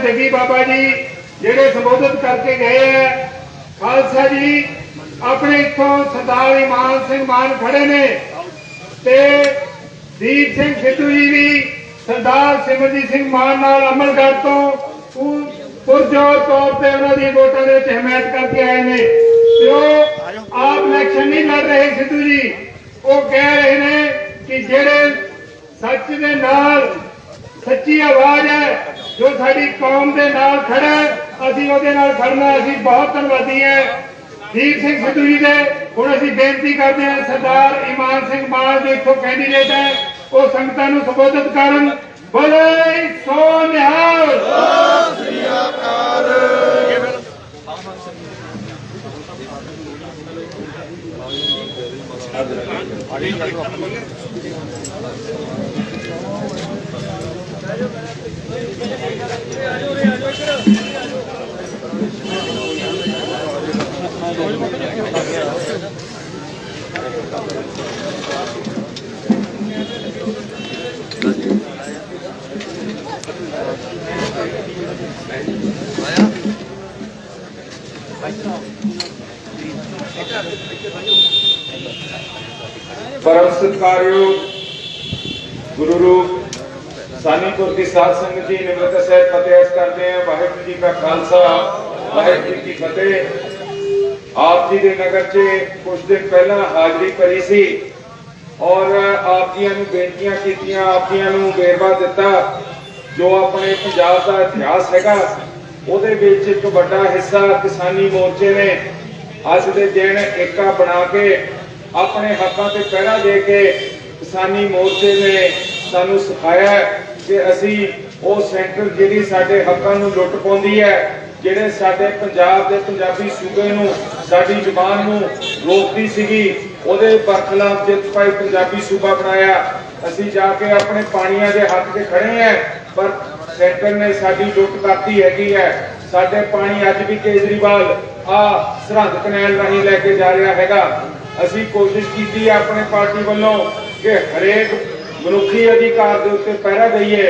जगी बाबा जी जेडे संबोधित करके गए हैं, खालसा जी अपने इथों सरदार ईमान सिंह मान खड़े ने, ते दीप सिंह सिद्धू जी भी सरदार सिमरजीत सिंह मान नाल अमलगढ़ तो पुरजोर तौर पर उन्होंने वोटों के हिमायत करके आए ने। तो आप इलेक्शन नहीं लड़ रहे सिद्धू जी, वो कह रहे ने कि जेडे सच दे नाल सच्ची आवाज है, जो साडी कौम दे नाल खड़ा है, असीं उहदे नाल खड़ना। असीं बहुत धन्नवादी है दीप सिंह सिद्धू जी दे। हुण असीं बेनती करते हैं सरदार ईमान सिंह मान जो इत्थों कैंडीडेट है, वो संगतां नूं संबोधित करन। बोले सो निहाल। परम सत्कारयोग गुरु रूप सानीपुर की साध संगत जी निमृत सहित फतेह करते हैं। वाहिगुरू जी का खालसा, वाहिगुरू जी की फतेह। आप जी के नगर च कुछ दिन पहला हाजरी भरी सी और आप जी नूं बेनतियां कीतियां, आप जी नूं वेरवा दिता जो अपने पंजाब का इतिहास हैगा ਉਹਦੇ ਵਿੱਚ एक बड़ा हिस्सा किसानी मोर्चे ने अज के दिन एका बना के अपने हकों से पहरा दे के किसानी मोर्चे ने सानू सिखाया कि असी वो सेंटर जिहड़ी साडे हकों नूं लुट पाउंदी है, जिहड़े साडे पंजाब दे पंजाबी सूबे नूं साडी जुबान नूं रोकदी सीगी, ਉਹਦੇ बरखिलाफ जित पाई पंजाबी सूबा बनाया। असी जाके अपने पानियां दे हक ते खड़े हैं पर सेंटर ने साडी लुट करती है। साडे पानी अज भी केजरीवाल आ सरहद कनैल राही लैके जा रहा हैगा। असी कोशिश की अपने पार्टी वालों कि हरेक मनुखी अधिकार के उत्ते पहरा दईए।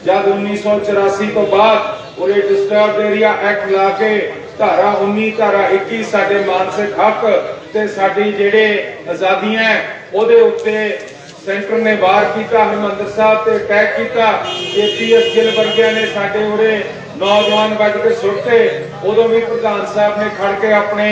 जब 1984 तो बाद उरे डिस्टर्ब एरिया एक्ट ला के धारा 19 धारा 21 साडे मानसिक हक ते साडी जेडे आजादियां ओदे उत्ते सेंटर ने वार किया। हरमंदर साहब से अटैक किया। APS गिल वर्गिया ने साडे उरे नौजवान बज के सुटते, उदों भी प्रधान साहब ने खड़ के अपने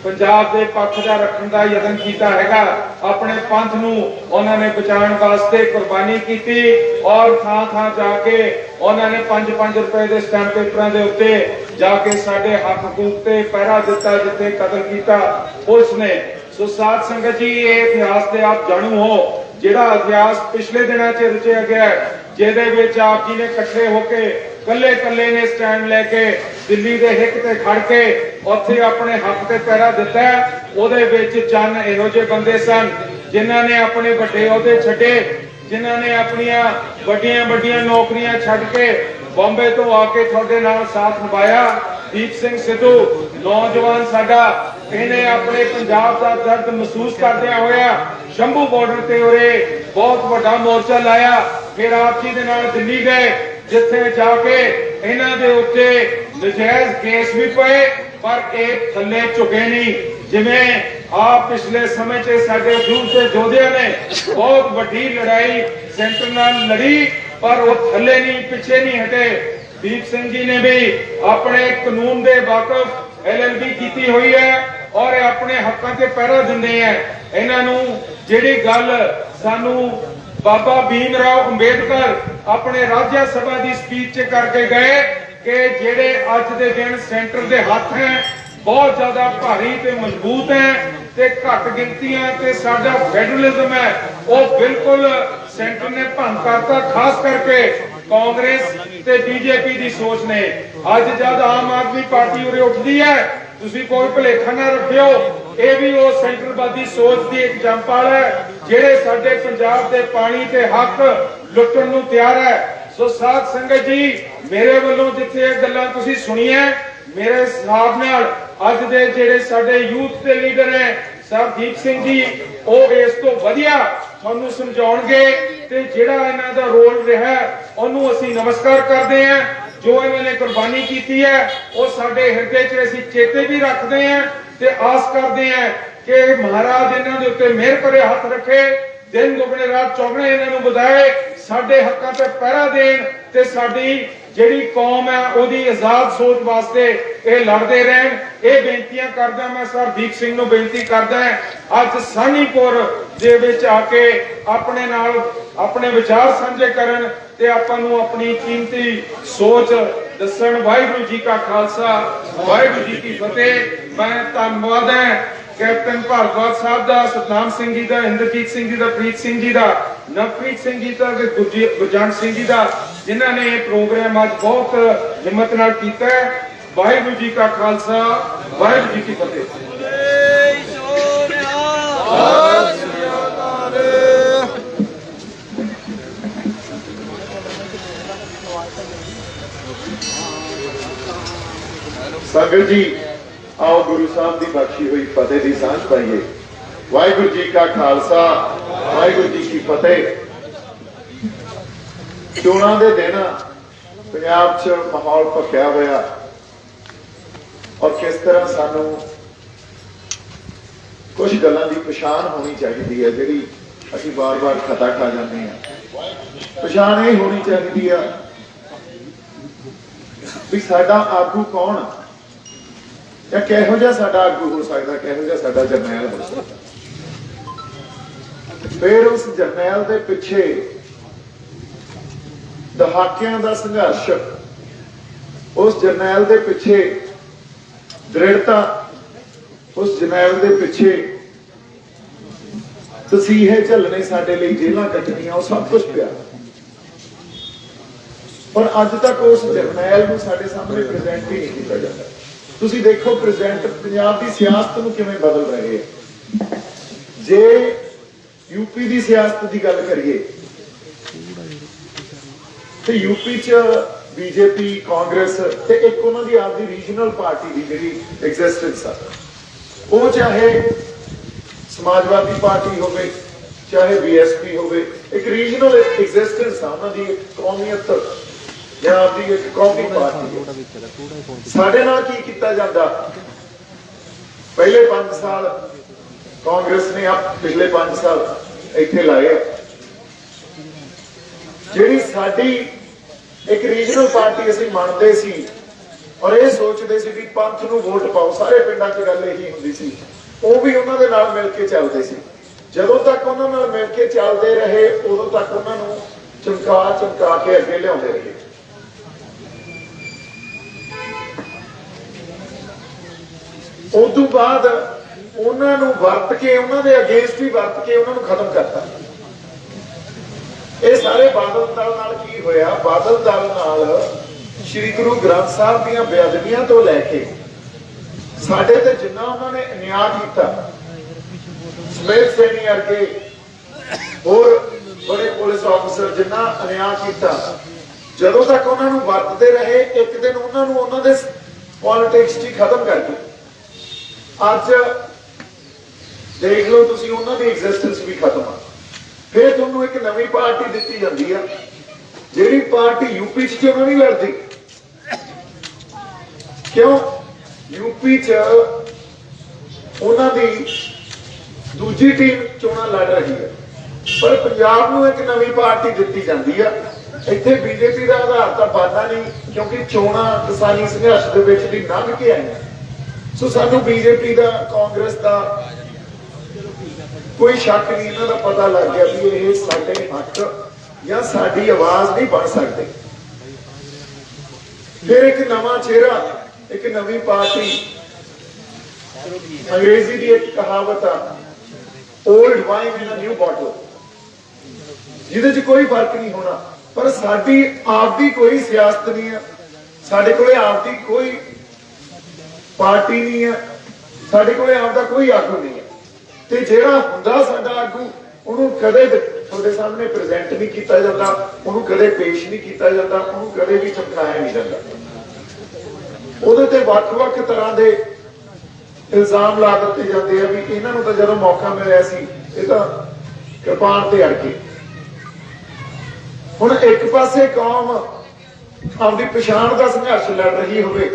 पंजाब के पक्ष का रखने का यतन किया हैगा। अपने पंथ नूं उन्होंने बचाने वास्ते कुर्बानी की और थां थां जाके उन्होंने 5-5 रुपए के स्टैंप पेपरों के उत्ते जाके साडे हक हकूक ते पहरा दिता, जिथे कतल किया पुलिस ने। सो साध संगत जी, ये इतिहास से आप जाणू हो, जिहड़ा इतिहास पिछले दिनों च रचिया गया जिहदे विच आप जी ने इकट्ठे होके कल्ले कल्ले ने स्टैंड लेके दिल्ली के हिक ते खड़ के उत्थे अपने हक ते पहरा दिता। उहदे विच चंद इहो जिहे बंदे सन जिन्हां ने अपने वड्डे अहुदे छड्डे, जिन्हां ने अपनियां वड्डियां वड्डियां नौकरियां छड्ड के बॉम्बे तो आके तुहाडे नाल साथ निभाया। दीप सिंह सिद्धू नौजवान साडा, इन्हें अपने पंजाब का दर्द महसूस करदे होया शंभू बॉर्डर ते उरे बहुत बड़ा मोर्चा लाया। फिर आप जी दे नाल दिल्ली गए, जिथे जाके इन्हां दे उत्ते नजायज केस भी पे पर एक थल्ले झुके नहीं। जिवें आप पिछले समय च साडे दूर से जोधिया ने बहुत वड्डी लड़ाई सेंटर नाल लड़ी पर वो थल्ले नहीं, पिछे नहीं हटे। दीप सिंह जी ने भी अपने कानून दे वाकफ LLB की हुई है और अपने हकों से पहरा दिंदे हैं। इन्हां नूं जिहड़ी गल सानू बाबा भीम राव अंबेडकर अपने राज्य सभा की स्पीच करके गए कि जेड़े अज दे दिन सेंटर दे हाथ हैं बहुत ज्यादा भारी ते मजबूत हैं ते घट गिनतियां ते साडा फेडरलिज्म है वो बिल्कुल सेंटर ने भंग करता। खास करके कांग्रेस ते बीजेपी की सोच ने अज जब आम आदमी पार्टी उरे उठती है, तुसी कोई भुलेखा ना रखियो, ये भी वो सेंटरवादी सोच की एक जंपाल है जेड़े साडे पंजाब दे पानी ते हक लुटण नूं तैयार है। सो साध संगत जी, मेरे वालों जिथे गल्लां तुसी सुनिए, मेरे हिसाब नाल अज दे जेड़े साडे यूथ दे लीडर हैं सर दीप सिंह जी, वो इस तो वधिया तुहानूं समझाउणगे ते जेड़ा इन्हां दा रोल रहा ओनूं असीं नमस्कार करदे हैं। जो इन्होंने कुर्बानी की है वो साडे हिरदे च असीं चेते भी रखते हैं ते आस करते हैं कि महाराज इन्हां दे उत्ते मेहर भरे हथ रखे, दिन दुगने रात चौगने इन्हां नूं बधाए, साडे हक्कां ते पहरा देण ते साडी जिहड़ी कौम है ओदी आजाद सोच वास्ते ये लड़ते रहन। ये बेनतियां करदा मैं सर दीप सिंह नूं बेनती करदा अज सानीपुर दे विच आके अपने नाल अपने विचार साझे करन ते आपां नूं अपनी कीमती सोच दस्सण। वाहिगुरू जी का खालसा, वाहिगुरू जी की फतेह। मैं धन्नवाद है कैप्टन भारद्वाज साहब का, सतनाम सिंह जी का, इंद्रजीत सिंह जी का, प्रीत सिंह जी का, नवप्रीत सिंह जी का, गुरजंट सिंह जी का, जिन्होंने ये प्रोग्राम आज बहुत हिम्मत नाल कीता है। वाहिगुरू जी का खालसा, वाहिगुरू जी की फतेह। संगत जी, आओ गुरु साहब की बख्शी हुई फतेह की सांझ पाइए। वाहिगुरू जी का खालसा, वाहिगुरू जी की फतेह। चोणां दे दिन पंजाब च माहौल भखिया होया और किस तरह सानू कुछ गल्लां दी पछाण होनी चाहिए है जिहड़ी असीं बार बार खता खा जाते हैं। पछाण ये होनी चाहिए है भी साडा आगू कौन, ਜਾਂ ਕਿਹੋ ਜਿਹਾ ਸਾਡਾ ਆਗੂ ਹੋ ਸਕਦਾ, ਕਿਹੋ ਜਿਹਾ ਸਾਡਾ ਜਰਨੈਲ ਹੋ ਸਕਦਾ। ਫਿਰ ਉਸ ਜਰਨੈਲ ਦੇ ਪਿੱਛੇ ਦਹਾਕਿਆਂ ਦਾ ਸੰਘਰਸ਼, ਉਸ ਜਰਨੈਲ ਦੇ ਪਿੱਛੇ ਦ੍ਰਿੜਤਾ, ਉਸ ਜਰਨੈਲ ਦੇ ਪਿੱਛੇ ਤਸੀਹੇ ਝੱਲਣੇ, ਸਾਡੇ ਲਈ ਜੇਲਾਂ ਕੱਟਣੀਆਂ, ਉਹ ਸਭ ਕੁਝ ਪਿਆ। ਪਰ ਅੱਜ ਤੱਕ ਉਸ ਜਰਨੈਲ ਨੂੰ ਸਾਡੇ ਸਾਹਮਣੇ ਪ੍ਰੈਜ਼ੈਂਟ ਹੀ ਨਹੀਂ ਕੀਤਾ ਜਾਂਦਾ। ਤੁਸੀਂ ਦੇਖੋ ਪ੍ਰੈਜ਼ੈਂਟ ਪੰਜਾਬ ਦੀ ਸਿਆਸਤ ਨੂੰ ਕਿਵੇਂ ਬਦਲ ਰਹੇ ਹੈ। ਜੇ ਯੂਪੀ ਦੀ ਸਿਆਸਤ ਦੀ ਗੱਲ ਕਰੀਏ ਤੇ ਯੂਪੀ 'ਚ ਬੀਜੇਪੀ, ਕਾਂਗਰਸ ਤੇ ਇੱਕ ਉਹਨਾਂ ਦੀ ਆਪਦੀ ਰੀਜਨਲ ਪਾਰਟੀ ਦੀ ਜਿਹੜੀ ਐਗਜ਼ਿਸਟੈਂਸ ਆ, ਉਹ ਚਾਹੇ ਸਮਾਜਵਾਦੀ ਪਾਰਟੀ ਹੋਵੇ, ਚਾਹੇ ਬੀਐਸਪੀ ਹੋਵੇ, ਇੱਕ ਰੀਜਨਲ ਐਗਜ਼ਿਸਟੈਂਸ ਆ ਉਹਨਾਂ ਦੀ, ਕੌਮੀਅਤ ਜਾਂ ਆਪਦੀ ਇੱਕ ਕੌਮੀ ਪਾਰਟੀ। ਸਾਡੇ ਨਾਲ ਕੀ ਕੀਤਾ ਜਾਂਦਾ? ਪਹਿਲੇ 5 ਸਾਲ ਕਾਂਗਰਸ ਨੇ, ਪਿਛਲੇ 5 ਸਾਲ ਇੱਥੇ ਲਾਏ। ਜਿਹੜੀ ਸਾਡੀ ਇੱਕ ਰੀਜਨਲ ਪਾਰਟੀ ਅਸੀਂ ਮੰਨਦੇ ਸੀ ਔਰ ਇਹ ਸੋਚਦੇ ਸੀ ਵੀ ਪੰਥ ਨੂੰ ਵੋਟ ਪਾਓ, ਸਾਰੇ ਪਿੰਡਾਂ 'ਚ ਗੱਲ ਇਹੀ ਹੁੰਦੀ ਸੀ, ਉਹ ਵੀ ਉਹਨਾਂ ਦੇ ਨਾਲ ਮਿਲ ਕੇ ਚੱਲਦੇ ਸੀ। ਜਦੋਂ ਤੱਕ ਉਹਨਾਂ ਨਾਲ ਮਿਲ ਕੇ ਚੱਲਦੇ ਰਹੇ, ਉਦੋਂ ਤੱਕ ਉਹਨਾਂ ਨੂੰ ਚਮਕਾ ਕੇ ਅੱਗੇ ਲਿਆਉਂਦੇ ਰਹੇ। ਉਸ ਤੋਂ ਬਾਅਦ ਉਹਨਾਂ ਨੂੰ ਵਰਤ ਕੇ, ਉਹਨਾਂ ਦੇ ਅਗੇਂਸਟ ਵੀ ਵਰਤ ਕੇ ਉਹਨਾਂ ਨੂੰ ਖਤਮ ਕਰਤਾ। ਇਹ ਸਾਰੇ ਬਾਦਲ ਦਲ ਨਾਲ ਕੀ ਹੋਇਆ? ਬਾਦਲ ਦਲ ਨਾਲ ਸ਼੍ਰੀ ਗੁਰੂ ਗ੍ਰੰਥ ਸਾਹਿਬ ਦੀਆਂ ਬੇਅਦਬੀਆਂ ਤੋਂ ਲੈ ਕੇ ਸਾਡੇ ਤੇ ਜਿੰਨਾ ਉਹਨਾਂ ਨੇ ਅਨਿਆਂ ਕੀਤਾ, ਸਮੇਤ ਸੈਣੀ ਵਰਗੇ ਹੋਰ ਬੜੇ ਪੁਲਿਸ ਆਫੀਸਰ ਜਿੰਨਾ ਅਨਿਆਂ ਕੀਤਾ, ਜਦੋਂ ਤੱਕ ਉਹਨਾਂ ਨੂੰ ਵਰਤਦੇ ਰਹੇ, ਇੱਕ ਦਿਨ ਉਹਨਾਂ ਨੂੰ ਉਹਨਾਂ ਦੇ ਪੋਲਿਟਿਕਸ 'ਚ ਖਤਮ ਕਰ ਦਿੱਤਾ। ਅੱਜ ਦੇਖ ਲਓ ਤੁਸੀਂ, ਉਹਨਾਂ ਦੀ ਐਗਜ਼ਿਸਟੈਂਸ ਵੀ ਖਤਮ ਆ। ਫਿਰ ਤੁਹਾਨੂੰ ਇੱਕ ਨਵੀਂ ਪਾਰਟੀ ਦਿੱਤੀ ਜਾਂਦੀ ਆ, ਜਿਹੜੀ ਪਾਰਟੀ ਯੂਪੀ 'ਚ ਕਿਉਂ ਨਹੀਂ ਲੜਦੀ? ਕਿਉਂ? ਯੂਪੀ 'ਚ ਉਹਨਾਂ ਦੀ ਦੂਜੀ ਟੀਮ ਚੋਣਾਂ ਲੜ ਰਹੀ ਹੈ, ਪਰ ਪੰਜਾਬ ਨੂੰ ਇੱਕ ਨਵੀਂ ਪਾਰਟੀ ਦਿੱਤੀ ਜਾਂਦੀ ਆ। ਇੱਥੇ ਬੀਜੇਪੀ ਦਾ ਆਧਾਰ ਤਾਂ ਬਣਦਾ ਨਹੀਂ, ਕਿਉਂਕਿ ਚੋਣਾਂ ਕਿਸਾਨੀ ਸੰਘਰਸ਼ ਦੇ ਵਿੱਚ ਦੀ ਲੰਘ ਕੇ ਆਈਆਂ। ਸੋ ਸਾਨੂੰ ਬੀਜੇਪੀ ਦਾ, ਕਾਂਗਰਸ ਦਾ ਕੋਈ ਸ਼ੱਕ ਨਹੀਂ, ਇਹਨਾਂ ਦਾ ਪਤਾ ਲੱਗ ਗਿਆ ਵੀ ਇਹ ਸਾਡੇ ਹੱਕ ਜਾਂ ਸਾਡੀ ਆਵਾਜ਼ ਨਹੀਂ ਬਣ ਸਕਦੇ। ਫਿਰ ਇੱਕ ਨਵਾਂ ਚਿਹਰਾ, ਇੱਕ ਨਵੀਂ ਪਾਰਟੀ। ਅੰਗਰੇਜ਼ੀ ਦੀ ਇੱਕ ਕਹਾਵਤ ਆ, old wine in a new bottle, ਜਿਹਦੇ 'ਚ ਕੋਈ ਫਰਕ ਨਹੀਂ ਹੋਣਾ। ਪਰ ਸਾਡੀ ਆਪਦੀ ਕੋਈ ਸਿਆਸਤ ਨਹੀਂ ਹੈ, ਸਾਡੇ ਕੋਲੇ ਆਪਦੀ ਕੋਈ ਪਾਰਟੀ ਨਹੀਂ ਹੈ, ਸਾਡੇ ਕੋਲੇ ਆਪਦਾ ਕੋਈ ਆਗੂ ਨਹੀਂ ਹੈ। ਤੇ ਜਿਹੜਾ ਹੁੰਦਾ ਸਾਡਾ ਆਗੂ, ਉਹਨੂੰ ਕਦੇ ਤੁਹਾਡੇ ਸਾਹਮਣੇ ਪ੍ਰੈਜ਼ੈਂਟ ਨਹੀਂ ਕੀਤਾ ਜਾਂਦਾ, ਉਹਨੂੰ ਕਦੇ ਪੇਸ਼ ਨਹੀਂ ਕੀਤਾ ਜਾਂਦਾ, ਉਹਨੂੰ ਕਦੇ ਵੀ ਚਮਕਾਇਆ ਨਹੀਂ ਜਾਂਦਾ। ਉਹਦੇ ਤੇ ਵੱਖ-ਵੱਖ ਤਰ੍ਹਾਂ ਦੇ ਇਲਜ਼ਾਮ ਲਾ ਦਿੱਤੇ ਜਾਂਦੇ ਆ ਵੀ ਇਹਨਾਂ ਨੂੰ ਤਾਂ ਜਦੋਂ ਮੌਕਾ ਮਿਲਿਆ ਸੀ, ਇਹ ਤਾਂ ਕਿਰਪਾਨ ਤੇ ਅੜ ਗਏ। ਹੁਣ ਇੱਕ ਪਾਸੇ ਕੌਮ ਆਪਦੀ ਪਛਾਣ ਦਾ ਸੰਘਰਸ਼ ਲੜ ਰਹੀ ਹੋਵੇ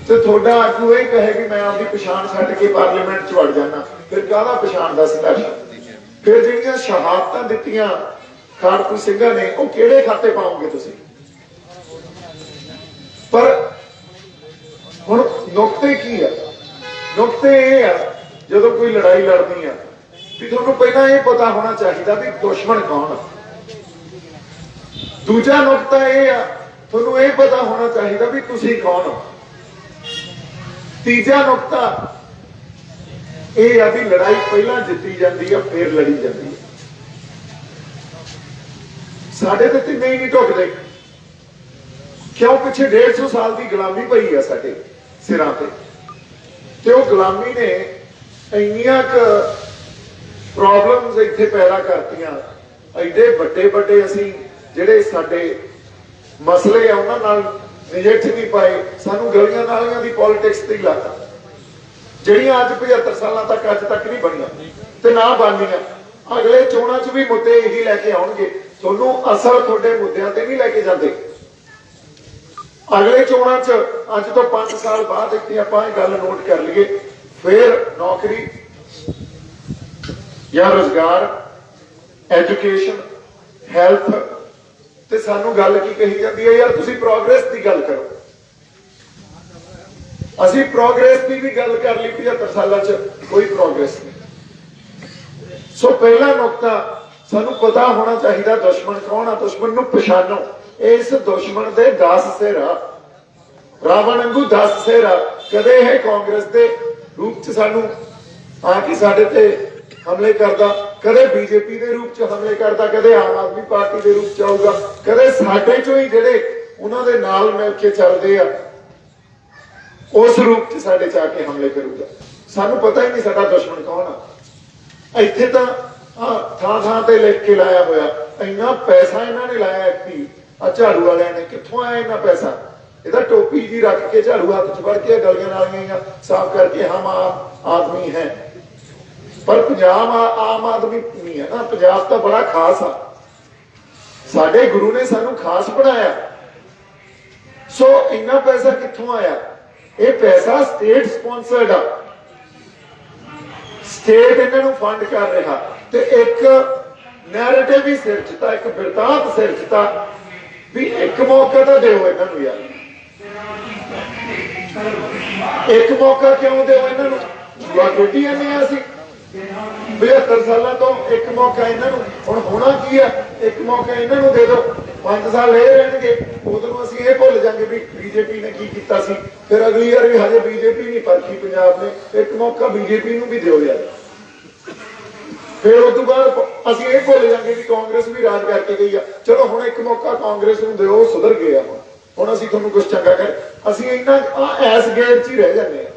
ਤੇ ਤੁਹਾਡਾ ਆਗੂ ਇਹ ਕਹੇ ਵੀ ਮੈਂ ਆਪਦੀ ਪਛਾਣ ਛੱਡ ਕੇ ਪਾਰਲੀਮੈਂਟ 'ਚ ਵੜ ਜਾਣਾ, ਫਿਰ ਕਾਹਦਾ ਪਛਾਣ ਦਾ ਸੰਘਰਸ਼? ਫਿਰ ਜਿਹੜੀਆਂ ਸ਼ਹਾਦਤਾਂ ਦਿੱਤੀਆਂ ਖਾੜਕੂ ਸਿੰਘਾਂ ਨੇ, ਉਹ ਕਿਹੜੇ ਖਾਤੇ ਪਾਓਗੇ ਤੁਸੀਂ? ਪਰ ਹੁਣ ਨੁਕਤੇ ਕੀ ਆ? ਨੁਕਤੇ ਇਹ ਆ, ਜਦੋਂ ਕੋਈ ਲੜਾਈ ਲੜਨੀ ਆ ਵੀ ਤੁਹਾਨੂੰ ਪਹਿਲਾਂ ਇਹ ਪਤਾ ਹੋਣਾ ਚਾਹੀਦਾ ਵੀ ਦੁਸ਼ਮਣ ਕੌਣ ਆ। ਦੂਜਾ ਨੁਕਤਾ ਇਹ ਆ, ਤੁਹਾਨੂੰ ਇਹ ਪਤਾ ਹੋਣਾ ਚਾਹੀਦਾ ਵੀ ਤੁਸੀਂ ਕੌਣ ਹੋ। ਤੀਜਾ ਨੁਕਤਾ ਇਹ ਆ ਵੀ ਲੜਾਈ ਪਹਿਲਾਂ ਜਿੱਤੀ ਜਾਂਦੀ ਆ, ਫਿਰ ਲੜੀ ਜਾਂਦੀ ਆ। ਸਾਡੇ ਤੇ ਤਿੰਨੇ ਹੀ ਨਹੀਂ ਢੁਕਦੇ, ਕਿਉਂ? ਪਿੱਛੇ 150 ਸਾਲ ਦੀ ਗੁਲਾਮੀ ਪਈ ਆ ਸਾਡੇ ਸਿਰਾਂ ਤੇ ਉਹ ਗੁਲਾਮੀ ਨੇ ਇੰਨੀਆਂ ਕੁ ਪ੍ਰੋਬਲਮਸ ਇੱਥੇ ਪੈਦਾ ਕਰਤੀਆਂ, ਐਡੇ ਵੱਡੇ ਅਸੀਂ ਜਿਹੜੇ ਸਾਡੇ ਮਸਲੇ ਆ ਉਹਨਾਂ ਨਾਲ ਨਜਿੱਠ ਨਹੀਂ ਪਾਏ। ਸਾਨੂੰ ਗਲੀਆਂ ਨਾਲੀਆਂ ਦੀ ਪੋਲਿਟਿਕਸ ਤੇ ਹੀ ਲਾਤਾ, ਜਿਹੜੀਆਂ ਅੱਜ 75 ਸਾਲਾਂ ਤੱਕ ਅੱਜ ਤੱਕ ਨਹੀਂ ਬਣੀਆਂ ਤੇ ਨਾ ਬਣਨੀਆਂ। ਅਗਲੇ ਚੋਣਾਂ 'ਚ ਵੀ ਮੁੱਦੇ ਇਹੀ ਲੈ ਕੇ ਆਉਣਗੇ, ਤੁਹਾਨੂੰ ਅਸਲ ਤੁਹਾਡੇ ਮੁੱਦਿਆਂ ਤੇ ਨਹੀਂ ਲੈ ਕੇ ਜਾਂਦੇ। ਅਗਲੇ ਚੋਣਾਂ 'ਚ ਅੱਜ ਤੋਂ 5 ਸਾਲ ਬਾਅਦ ਇੱਥੇ ਆਪਾਂ ਇਹ ਗੱਲ ਨੋਟ ਕਰ ਲਈਏ, ਫਿਰ ਨੌਕਰੀ ਜਾਂ ਰੁਜ਼ਗਾਰ, ਐਜੂਕੇਸ਼ਨ, ਹੈਲਥ ਤੇ ਸਾਨੂੰ ਗੱਲ ਕੀ ਕਹੀ ਜਾਂਦੀ ਹੈ, ਯਾਰ ਤੁਸੀਂ ਪ੍ਰੋਗਰੈਸ ਦੀ ਗੱਲ ਕਰੋ। ਅਸੀਂ ਪ੍ਰੋਗਰੈਸ ਦੀ ਵੀ ਗੱਲ ਕਰ ਲਈ 75 ਸਾਲਾਂ 'ਚ ਕੋਈ ਪ੍ਰੋਗਰੈਸ ਨਹੀਂ। ਸੋ ਪਹਿਲਾ ਨੁਕਤਾ ਸਾਨੂੰ ਪਤਾ ਹੋਣਾ ਚਾਹੀਦਾ ਦੁਸ਼ਮਣ ਕੌਣ ਆ, ਦੁਸ਼ਮਣ ਨੂੰ ਪਛਾਣੋ। ਇਸ ਦੁਸ਼ਮਣ ਦੇ 10 ਸਿਰ ਆ, ਰਾਵਣ ਵਾਂਗੂ 10 ਸਿਰ ਆ। ਕਦੇ ਇਹ ਕਾਂਗਰਸ ਦੇ ਰੂਪ 'ਚ ਸਾਨੂੰ ਆ ਕੇ ਸਾਡੇ ਤੇ ਹਮਲੇ ਕਰਦਾ, ਕਦੇ ਬੀਜੇਪੀ ਦੇ ਰੂਪ 'ਚ ਹਮਲੇ ਕਰਦਾ, ਕਦੇ ਆਮ ਆਦਮੀ ਪਾਰਟੀ ਦੇ ਰੂਪ 'ਚ ਆਊਗਾ, ਕਦੇ ਸਾਡੇ 'ਚੋਂ ਹੀ ਜਿਹੜੇ ਉਹਨਾਂ ਦੇ ਨਾਲ ਮਿਲ ਕੇ ਚੱਲਦੇ ਆ ਉਸ ਰੂਪ 'ਚ ਸਾਡੇ 'ਚ ਆ ਕੇ ਹਮਲੇ ਕਰੂਗਾ। ਸਾਨੂੰ ਪਤਾ ਹੀ ਨਹੀਂ ਸਾਡਾ ਦੁਸ਼ਮਣ ਕੌਣ ਆ। ਇੱਥੇ ਤਾਂ ਥਾਂ ਥਾਂ ਤੇ ਲਿਖ ਕੇ ਲਾਇਆ ਹੋਇਆ, ਇੰਨਾ ਪੈਸਾ ਇਹਨਾਂ ਨੇ ਲਾਇਆ ਐਕਟੀ ਆ ਝਾੜੂ ਵਾਲਿਆਂ ਨੇ। ਕਿੱਥੋਂ ਆਇਆ ਇੰਨਾ ਪੈਸਾ? ਇਹਦਾ ਟੋਪੀ ਜੀ ਰੱਖ ਕੇ ਝਾੜੂ ਹੱਥ 'ਚ ਫੜ ਕੇ ਗਲੀਆਂ ਨਾਲੀਆਂ ਸਾਫ਼ ਕਰਕੇ ਹਮ ਆਦਮੀ ਹੈ। ਪਰ ਪੰਜਾਬ ਆਮ ਆਦਮੀ ਨਹੀਂ ਹੈ ਨਾ, ਪੰਜਾਬ ਤਾਂ ਬੜਾ ਖਾਸ ਆ। ਸਾਡੇ ਗੁਰੂ ਨੇ ਸਾਨੂੰ ਖਾਸ ਬਣਾਇਆ। ਸੋ ਇੰਨਾ ਪੈਸਾ ਕਿੱਥੋਂ ਆਇਆ? ਇਹ ਪੈਸਾ ਸਟੇਟ ਸਪਾਂਸਰਡ ਆ, ਸਟੇਟ ਇਹਨਾਂ ਨੂੰ ਫੰਡ ਕਰ ਰਿਹਾ। ਤੇ ਇੱਕ ਨੈਰੇਟਿਵ ਵੀ ਸਿਰ 'ਚ ਤਾਂ, ਇੱਕ ਬਿਰਤਾਂਤ ਸਿਰ 'ਚ ਤਾਂ ਵੀ ਇੱਕ ਮੌਕਾ ਤਾਂ ਦਿਓ ਇਹਨਾਂ ਨੂੰ ਯਾਰ। ਇੱਕ ਮੌਕਾ ਕਿਉਂ ਦਿਓ ਇਹਨਾਂ ਨੂੰ? ਜੂਆ ਖੇਡੀ ਜਾਂਦੇ ਆ ਅਸੀਂ 72 ਸਾਲਾਂ ਤੋਂ। ਇੱਕ ਮੌਕਾ ਇਹਨਾਂ ਨੂੰ, ਹੁਣ ਹੋਣਾ ਕੀ ਆ? ਇੱਕ ਮੌਕਾ ਇਹਨਾਂ ਨੂੰ ਦੇ ਦਿਓ, 5 ਸਾਲ ਇਹ ਰਹਿਣਗੇ। ਉਦੋਂ ਅਸੀਂ ਇਹ ਭੁੱਲ ਜਾਾਂਗੇ ਵੀ ਬੀਜੇਪੀ ਨੇ ਕੀ ਕੀਤਾ ਸੀ। ਫਿਰ ਅਗਲੀ ਵਾਰ ਵੀ ਹਜੇ ਬੀਜੇਪੀ ਨਹੀਂ ਪਰਖੀ ਪੰਜਾਬ ਨੇ, ਇੱਕ ਮੌਕਾ ਬੀਜੇਪੀ ਨੂੰ ਵੀ ਦਿਓ ਯਾਰ। ਫਿਰ ਉਸ ਤੋਂ ਬਾਅਦ ਅਸੀਂ ਇਹ ਭੁੱਲ ਜਾਾਂਗੇ ਵੀ ਕਾਂਗਰਸ ਵੀ ਰਾਜ ਕਰਕੇ ਗਈ ਆ। ਚਲੋ ਹੁਣ ਇੱਕ ਮੌਕਾ ਕਾਂਗਰਸ ਨੂੰ ਦਿਓ, ਸੁਧਰ ਗਏ ਆ। ਹੁਣ ਅਸੀਂ ਤੁਹਾਨੂੰ ਕੁਝ ਚੰਗਾ ਕਰ, ਅਸੀਂ ਇੰਨਾ ਐਸ ਗੇਟ 'ਚ ਹੀ ਰਹਿ ਜਾਂਦੇ ਆ।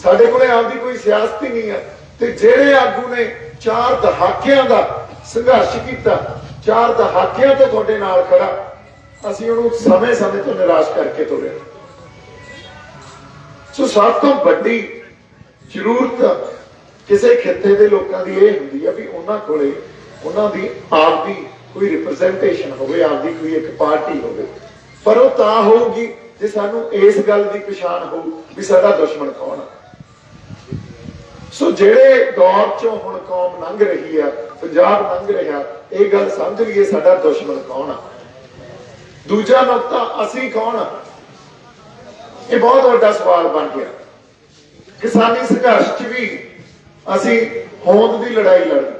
ਸਾਡੇ ਕੋਲੇ ਆਪਦੀ ਕੋਈ ਸਿਆਸਤ ਹੀ ਨਹੀਂ ਆ। ਤੇ ਜਿਹੜੇ ਆਗੂ ਨੇ 4 ਦਹਾਕਿਆਂ ਦਾ ਸੰਘਰਸ਼ ਕੀਤਾ, 4 ਦਹਾਕਿਆਂ ਤੋਂ ਤੁਹਾਡੇ ਨਾਲ ਖੜਾ, ਅਸੀਂ ਉਹਨੂੰ ਸਮੇਂ-ਸਮੇਂ ਤੋਂ ਨਿਰਾਸ਼ ਕਰਕੇ ਤੋਰਿਆ। ਸੋ ਸਭ ਤੋਂ ਵੱਡੀ ਜ਼ਰੂਰਤ ਕਿਸੇ ਖਿੱਤੇ ਦੇ ਲੋਕਾਂ ਦੀ ਇਹ ਹੁੰਦੀ ਆ ਵੀ ਉਹਨਾਂ ਕੋਲੇ ਉਹਨਾਂ ਦੀ ਆਪਦੀ ਕੋਈ ਰਿਪਰੈਜ਼ੈਂਟੇਸ਼ਨ ਹੋਵੇ, ਆਪਦੀ ਕੋਈ ਇੱਕ ਪਾਰਟੀ ਹੋਵੇ। ਪਰ ਉਹ ਤਾਂ ਹੋਊਗੀ ਜੇ ਸਾਨੂੰ ਇਸ ਗੱਲ ਦੀ ਪਛਾਣ ਹੋਊ ਵੀ ਸਾਡਾ ਦੁਸ਼ਮਣ ਕੌਣ ਆ। ਸੋ ਜਿਹੜੇ ਦੌਰ ਚੋਂ ਹੁਣ ਕੌਮ ਲੰਘ ਰਹੀ ਆ, ਪੰਜਾਬ ਲੰਘ ਰਿਹਾ, ਇਹ ਗੱਲ ਸਮਝ ਲਈਏ ਸਾਡਾ ਦੁਸ਼ਮਣ ਕੌਣ ਆ। ਦੂਜਾ ਨੁਕਤਾ, ਅਸੀਂ ਕੌਣ ਆ? ਇਹ ਬਹੁਤ ਵੱਡਾ ਸਵਾਲ ਬਣ ਗਿਆ। ਕਿਸਾਨੀ ਸੰਘਰਸ਼ 'ਚ ਵੀ ਅਸੀਂ ਹੋਂਦ ਦੀ ਲੜਾਈ ਲੜੀ,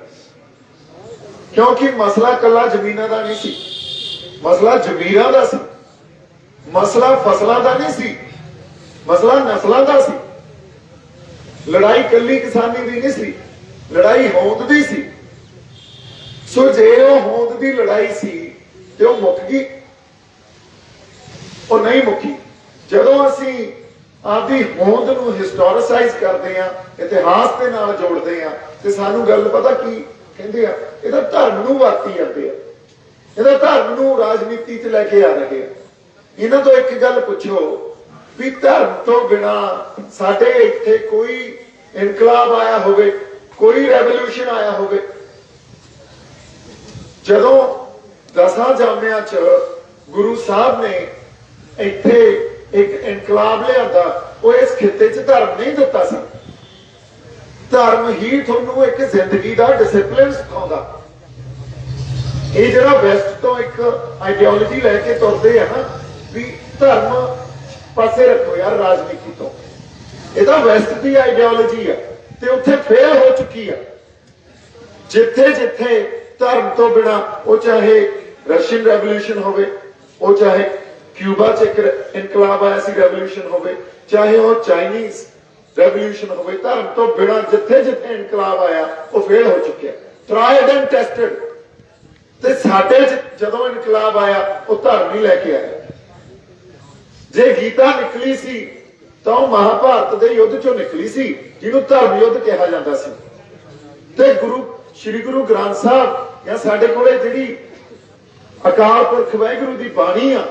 ਕਿਉਂਕਿ ਮਸਲਾ ਕੱਲਾ ਜ਼ਮੀਨਾਂ ਦਾ ਨਹੀਂ ਸੀ, ਮਸਲਾ ਜ਼ਮੀਰਾਂ ਦਾ ਸੀ, ਮਸਲਾ ਫਸਲਾਂ ਦਾ ਨਹੀਂ ਸੀ, ਮਸਲਾ ਨਸਲਾਂ ਦਾ ਸੀ। ਲੜਾਈ ਕੱਲੀ ਕਿਸਾਨੀ ਦੀ ਨਹੀਂ ਸੀ, ਲੜਾਈ ਹੋਂਦ ਦੀ ਸੀ। ਸੋ ਜੇ ਉਹ ਹੋਂਦ ਦੀ ਲੜਾਈ ਸੀ ਤੇ ਉਹ ਮੁੱਕ ਗਈ? ਉਹ ਨਹੀਂ ਮੁੱਕੀ। ਜਦੋਂ ਅਸੀਂ ਆਪਦੀ ਹੋਂਦ ਨੂੰ ਹਿਸਟੋਰਿਸਾਈਜ਼ ਕਰਦੇ ਆ, ਇਤਿਹਾਸ ਦੇ ਨਾਲ ਜੋੜਦੇ ਆ, ਤੇ ਸਾਨੂੰ ਗੱਲ ਪਤਾ ਕੀ ਕਹਿੰਦੇ ਆ? ਇਹਦਾ ਧਰਮ ਨੂੰ ਵਰਤੀ ਜਾਂਦੇ ਆ, ਇਹਦਾ ਧਰਮ ਨੂੰ ਰਾਜਨੀਤੀ 'ਚ ਲੈ ਕੇ ਆ ਰਹੇ ਆ। ਇਹਨਾਂ ਤੋਂ ਇੱਕ ਗੱਲ ਪੁੱਛੋ ਵੀ ਧਰਮ ਤੋਂ ਬਿਨਾ ਸਾਡੇ ਇੱਥੇ ਕੋਈ ਇਨਕਲਾਬ ਆਇਆ ਹੋਵੇ, ਕੋਈ ਰੈਵੋਲੂਸ਼ਨ ਆਇਆ ਹੋਵੇ? ਜਦੋਂ 10 ਜਾਮਿਆਂ 'ਚ ਗੁਰੂ ਸਾਹਿਬ ਨੇ ਇੱਥੇ ਇੱਕ ਇਨਕਲਾਬ ਲਿਆਂਦਾ, ਉਹ ਇਸ ਖਿੱਤੇ 'ਚ ਧਰਮ ਨਹੀਂ ਦਿੱਤਾ ਸੀ। ਧਰਮ ਹੀ ਤੁਹਾਨੂੰ ਇੱਕ ਜ਼ਿੰਦਗੀ ਦਾ ਡਿਸਪਲਿਨ ਸਿਖਾਉਂਦਾ। ਇਹ ਜਿਹੜਾ ਵੈਸਟ ਤੋਂ ਇੱਕ ਆਈਡੀਓਲੋਜੀ ਲੈ ਕੇ ਤੁਰਦੇ ਆ ਨਾ ਵੀ ਧਰਮ ਪਾਸੇ ਰੱਖੋ ਯਾਰ ਰਾਜਨੀਤੀ ਤੋਂ, ਇਹ ਤਾਂ ਵੈਸਟ ਦੀ ਆਈਡੀਓਲੋਜੀ ਆ ਤੇ ਉੱਥੇ ਫੇਲ ਹੋ ਚੁੱਕੀ ਆ। ਜਿੱਥੇ ਜਿੱਥੇ ਧਰਮ ਤੋਂ ਬਿਨਾ, ਉਹ ਚਾਹੇ ਰਸ਼ੀਅਨ ਰੈਵੋਲੂਸ਼ਨ ਹੋਵੇ, ਉਹ ਚਾਹੇ ਕਿਊਬਾ 'ਚ ਇੱਕ ਇਨਕਲਾਬ ਆਇਆ ਸੀ ਰੈਵੋਲੂਸ਼ਨ ਹੋਵੇ, ਚਾਹੇ ਉਹ ਚਾਈਨੀਜ਼ ਰੈਵੋਲੂਸ਼ਨ ਹੋਵੇ, ਧਰਮ ਤੋਂ ਬਿਨਾ ਜਿੱਥੇ ਜਿੱਥੇ ਇਨਕਲਾਬ ਆਇਆ ਉਹ ਫੇਲ ਹੋ ਚੁੱਕਿਆ, ਟਰਾਈਡ ਐਂਡ ਟੈਸਟਡ। ਤੇ ਸਾਡੇ ਜਦੋਂ ਇਨਕਲਾਬ ਆਇਆ ਉਹ ਧਰਮ ਹੀ ਲੈ ਕੇ ਆਇਆ। ਜੇ ਗੀਤਾ ਨਿਕਲੀ ਸੀ ਤਾਂ ਉਹ ਮਹਾਭਾਰਤ ਦੇ ਯੁੱਧ ਚੋਂ ਨਿਕਲੀ ਸੀ, ਜਿਹਨੂੰ ਧਰਮ ਯੁੱਧ ਕਿਹਾ ਜਾਂਦਾ ਸੀ। ਤੇ ਸ੍ਰੀ ਗੁਰੂ ਗ੍ਰੰਥ ਸਾਹਿਬ ਜਾਂ ਸਾਡੇ ਕੋਲੇ ਜਿਹੜੀ ਅਕਾਲ ਪੁਰਖ ਵਾਹਿਗੁਰੂ ਦੀ ਬਾਣੀ ਆ,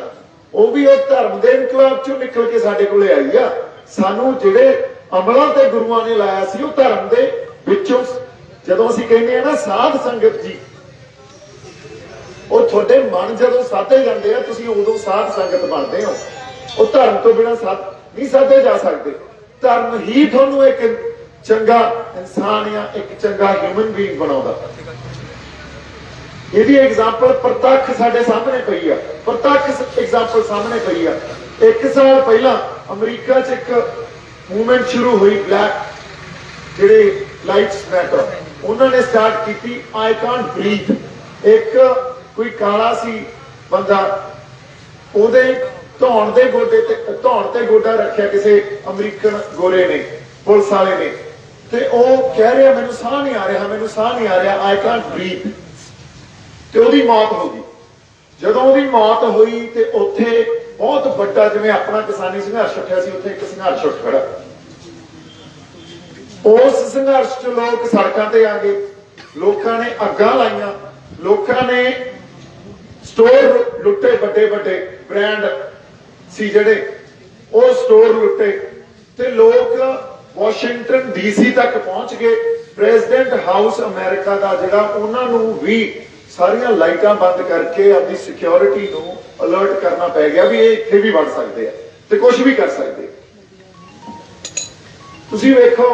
ਉਹ ਵੀ ਉਹ ਧਰਮ ਦੇ ਇਨਕਲਾਬ ਚੋਂ ਨਿਕਲ ਕੇ ਸਾਡੇ ਕੋਲੇ ਆਈ ਆ। ਸਾਨੂੰ ਜਿਹੜੇ ਅਮਲਾਂ ਤੇ ਗੁਰੂਆਂ ਨੇ ਲਾਇਆ ਸੀ ਉਹ ਧਰਮ ਦੇ ਵਿੱਚੋਂ। ਜਦੋਂ ਅਸੀਂ ਕਹਿੰਦੇ ਆ ਨਾ ਸਾਧ ਸੰਗਤ ਜੀ, ਉਹ ਤੁਹਾਡੇ ਮਨ ਜਦੋਂ ਸਾਧੇ ਜਾਂਦੇ ਆ, ਤੁਸੀਂ ਉਦੋਂ ਸਾਧ ਸੰਗਤ ਬਣਦੇ ਹੋ। ਉਹ ਧਰਮ ਤੋਂ ਬਿਨਾਂ ਨਹੀਂ ਸਾਧੇ ਜਾ ਸਕਦੇ। ਧਰਮ ਹੀ ਤੁਹਾਨੂੰ ਇੱਕ ਚੰਗਾ ਇਨਸਾਨ ਜਾਂ ਇੱਕ ਚੰਗਾ ਹਿਊਮਨ ਬੀਇੰਗ ਬਣਾਉਂਦਾ। ਇਹਦੀ ਐਗਜ਼ਾਮਪਲ ਪ੍ਰਤੱਖ ਸਾਡੇ ਸਾਹਮਣੇ ਪਈ ਆ, ਪ੍ਰਤੱਖ ਐਗਜ਼ਾਮਪਲ ਸਾਹਮਣੇ ਪਈ ਆ। 1 ਸਾਲ ਪਹਿਲਾਂ ਅਮਰੀਕਾ 'ਚ ਇੱਕ ਮੂਵਮੈਂਟ ਸ਼ੁਰੂ ਹੋਈ, ਬਲੈਕ ਜਿਹੜੇ ਲਾਈਵਸ ਮੈਟਰ, ਉਹਨਾਂ ਨੇ ਸਟਾਰਟ ਕੀਤੀ ਆਈ ਕਾਂਟ ਬਰੀਥ। ਇੱਕ ਕੋਈ ਕਾਲਾ ਸੀ ਬੰਦਾ, ਉਹਦੇ ਧੌਣ ਤੇ ਗੋਡਾ ਰੱਖਿਆ ਕਿਸੇ ਅਮਰੀਕਨ ਗੋਰੇ ਨੇ, ਪੁਲਿਸ ਵਾਲੇ ਨੇ, ਤੇ ਉਹ ਕਹਿ ਰਿਹਾ ਮੈਨੂੰ ਸਾਹ ਨਹੀਂ ਆ ਰਿਹਾ, ਮੈਨੂੰ ਸਾਹ ਨਹੀਂ ਆ ਰਿਹਾ, ਆਈ ਕਾਂਟ ਬਰੀਥ। ਤੇ ਉਹਦੀ ਮੌਤ ਹੋ ਗਈ। ਜਦੋਂ ਉਹਦੀ ਮੌਤ ਹੋਈ ਤੇ ਉੱਥੇ ਬਹੁਤ ਵੱਡਾ, ਜਿਵੇਂ ਆਪਣਾ ਕਿਸਾਨੀ ਸੰਘਰਸ਼ ਉੱਠਿਆ ਸੀ, ਉੱਥੇ ਇੱਕ ਸੰਘਰਸ਼ ਉੱਠ ਖੜਾ। ਉਸ ਸੰਘਰਸ਼ 'ਚ ਲੋਕ ਸੜਕਾਂ ਤੇ ਆ ਗਏ, ਲੋਕਾਂ ਨੇ ਅੱਗਾਂ ਲਾਈਆਂ, ਲੋਕਾਂ ਨੇ ਸਟੋਰ ਲੁੱਟੇ, ਵੱਡੇ ਵੱਡੇ ਬ੍ਰਾਂਡ ਸੀ ਜਿਹੜੇ, ਉਹ ਸਟੋਰ ਲੁੱਟੇ, ਤੇ ਲੋਕ ਵਾਸ਼ਿੰਗਟਨ ਡੀਸੀ ਤੱਕ ਪਹੁੰਚ ਗਏ। ਪ੍ਰੈਜ਼ੀਡੈਂਟ ਹਾਊਸ ਅਮਰੀਕਾ ਦਾ ਜਿਹੜਾ, ਉਹਨਾਂ ਨੂੰ ਵੀ ਸਾਰੀਆਂ ਲਾਈਟਾਂ ਬੰਦ ਕਰਕੇ ਆਪਣੀ ਸਿਕਿਉਰਿਟੀ ਨੂੰ ਅਲਰਟ ਕਰਨਾ ਪੈ ਗਿਆ ਵੀ ਇਹ ਇੱਥੇ ਵੀ ਵੜ ਸਕਦੇ ਆ ਤੇ ਕੁਝ ਵੀ ਕਰ ਸਕਦੇ। ਤੁਸੀਂ ਵੇਖੋ,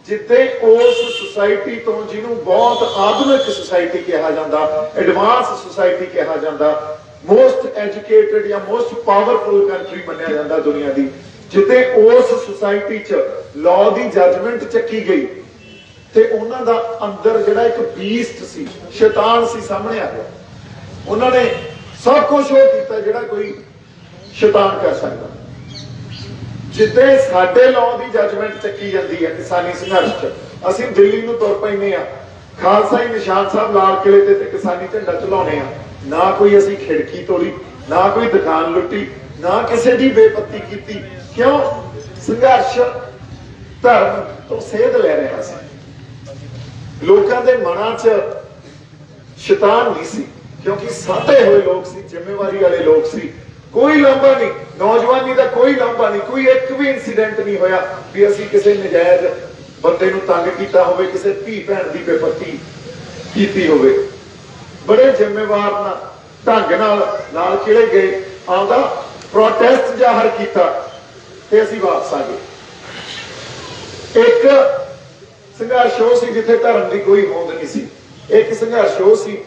ਜਿੱਥੇ ਉਸ ਸੁਸਾਇਟੀ ਤੋਂ, ਜਿਹਨੂੰ ਬਹੁਤ ਆਧੁਨਿਕ ਸੁਸਾਇਟੀ ਕਿਹਾ ਜਾਂਦਾ, ਐਡਵਾਂਸ ਸੁਸਾਇਟੀ ਕਿਹਾ ਜਾਂਦਾ, ਮੋਸਟ ਐਜੂਕੇਟਡ ਜਾਂ ਮੋਸਟ ਪਾਵਰਫੁਲ ਕੰਟਰੀ ਮੰਨਿਆ ਜਾਂਦਾ ਦੁਨੀਆ ਦੀ, ਜਿੱਥੇ ਉਸ ਸੁਸਾਇਟੀ 'ਚ ਲਾਅ ਦੀ ਜੱਜਮੈਂਟ ਚੱਕੀ ਗਈ ਤੇ ਉਹਨਾਂ ਦਾ ਅੰਦਰ ਜਿਹੜਾ ਇੱਕ ਬੀਸਟ ਸੀ, ਸ਼ੈਤਾਨ ਸੀ, ਸਾਹਮਣੇ ਆ ਗਿਆ। ਉਹਨਾਂ ਨੇ ਸਭ ਕੁਝ ਉਹ ਕੀਤਾ ਜਿਹੜਾ ਕੋਈ ਸ਼ੈਤਾਨ ਕਰ ਸਕਦਾ। ਜਿੱਥੇ ਸਾਡੇ ਲਾਅ ਦੀ ਜੱਜਮੈਂਟ ਚੱਕੀ ਜਾਂਦੀ ਹੈ ਕਿਸਾਨੀ ਸੰਘਰਸ਼ 'ਚ, ਅਸੀਂ ਦਿੱਲੀ ਨੂੰ ਤੁਰ ਪੈਂਦੇ ਆ, ਖਾਲਸਾ ਹੀ ਨਿਸ਼ਾਨ ਸਾਹਿਬ ਲਾਲ ਕਿਲੇ ਤੇ ਕਿਸਾਨੀ ਝੰਡਾ ਚਲਾਉਣੇ ਆ, ਨਾ ਕੋਈ ਅਸੀਂ ਖਿੜਕੀ ਤੋੜੀ, ਨਾ ਕੋਈ ਦੁਕਾਨ ਲੁੱਟੀ, ਨਾ ਕਿਸੇ ਦੀ ਬੇਪੱਤੀ ਕੀਤੀ। ਕਿਉਂ? ਸੰਘਰਸ਼ ਧਰਮ ਤੋਂ ਸੇਧ ਲੈ ਰਿਹਾ ਸੀ। ਲੋਕਾਂ ਦੇ ਮਨਾਂ 'ਚ ਸ਼ੈਤਾਨ ਨਹੀਂ ਸੀ, ਕਿਉਂਕਿ ਸਾਦੇ ਹੋਏ ਲੋਕ ਸੀ, ਜ਼ਿੰਮੇਵਾਰੀ ਵਾਲੇ ਲੋਕ ਸੀ। ਕੋਈ ਲਾਂਭਾ ਨਹੀਂ, ਨੌਜਵਾਨੀ ਦਾ ਕੋਈ ਲਾਂਭਾ ਨਹੀਂ, ਕੋਈ ਇੱਕ ਵੀ ਇਨਸੀਡੈਂਟ ਨਹੀਂ ਹੋਇਆ ਵੀ ਅਸੀਂ ਕਿਸੇ ਨਜਾਇਜ਼ ਬੰਦੇ ਨੂੰ ਤੰਗ ਕੀਤਾ ਹੋਵੇ, ਕਿਸੇ ਧੀ ਭੈਣ ਦੀ ਬੇਪੱਤੀ ਕੀਤੀ ਹੋਵੇ। ਬੜੇ ਜ਼ਿੰਮੇਵਾਰ ਨਾਲ ਢੰਗ ਨਾਲ ਕਿਹੜੇ ਗਏ, ਆਪਦਾ ਪ੍ਰੋਟੈਸਟ ਜ਼ਾਹਰ ਕੀਤਾ ਤੇ ਅਸੀਂ ਵਾਪਸ ਆ ਗਏ। ਇੱਕ ਸੰਘਰਸ਼ ਉਹ ਸੀ ਜਿੱਥੇ ਧਰਮ ਦੀ ਕੋਈ ਹੋਂਦ ਨਹੀਂ ਸੀ। ਇੱਕ ਸੰਘਰਸ਼ ਉਹ ਸੀ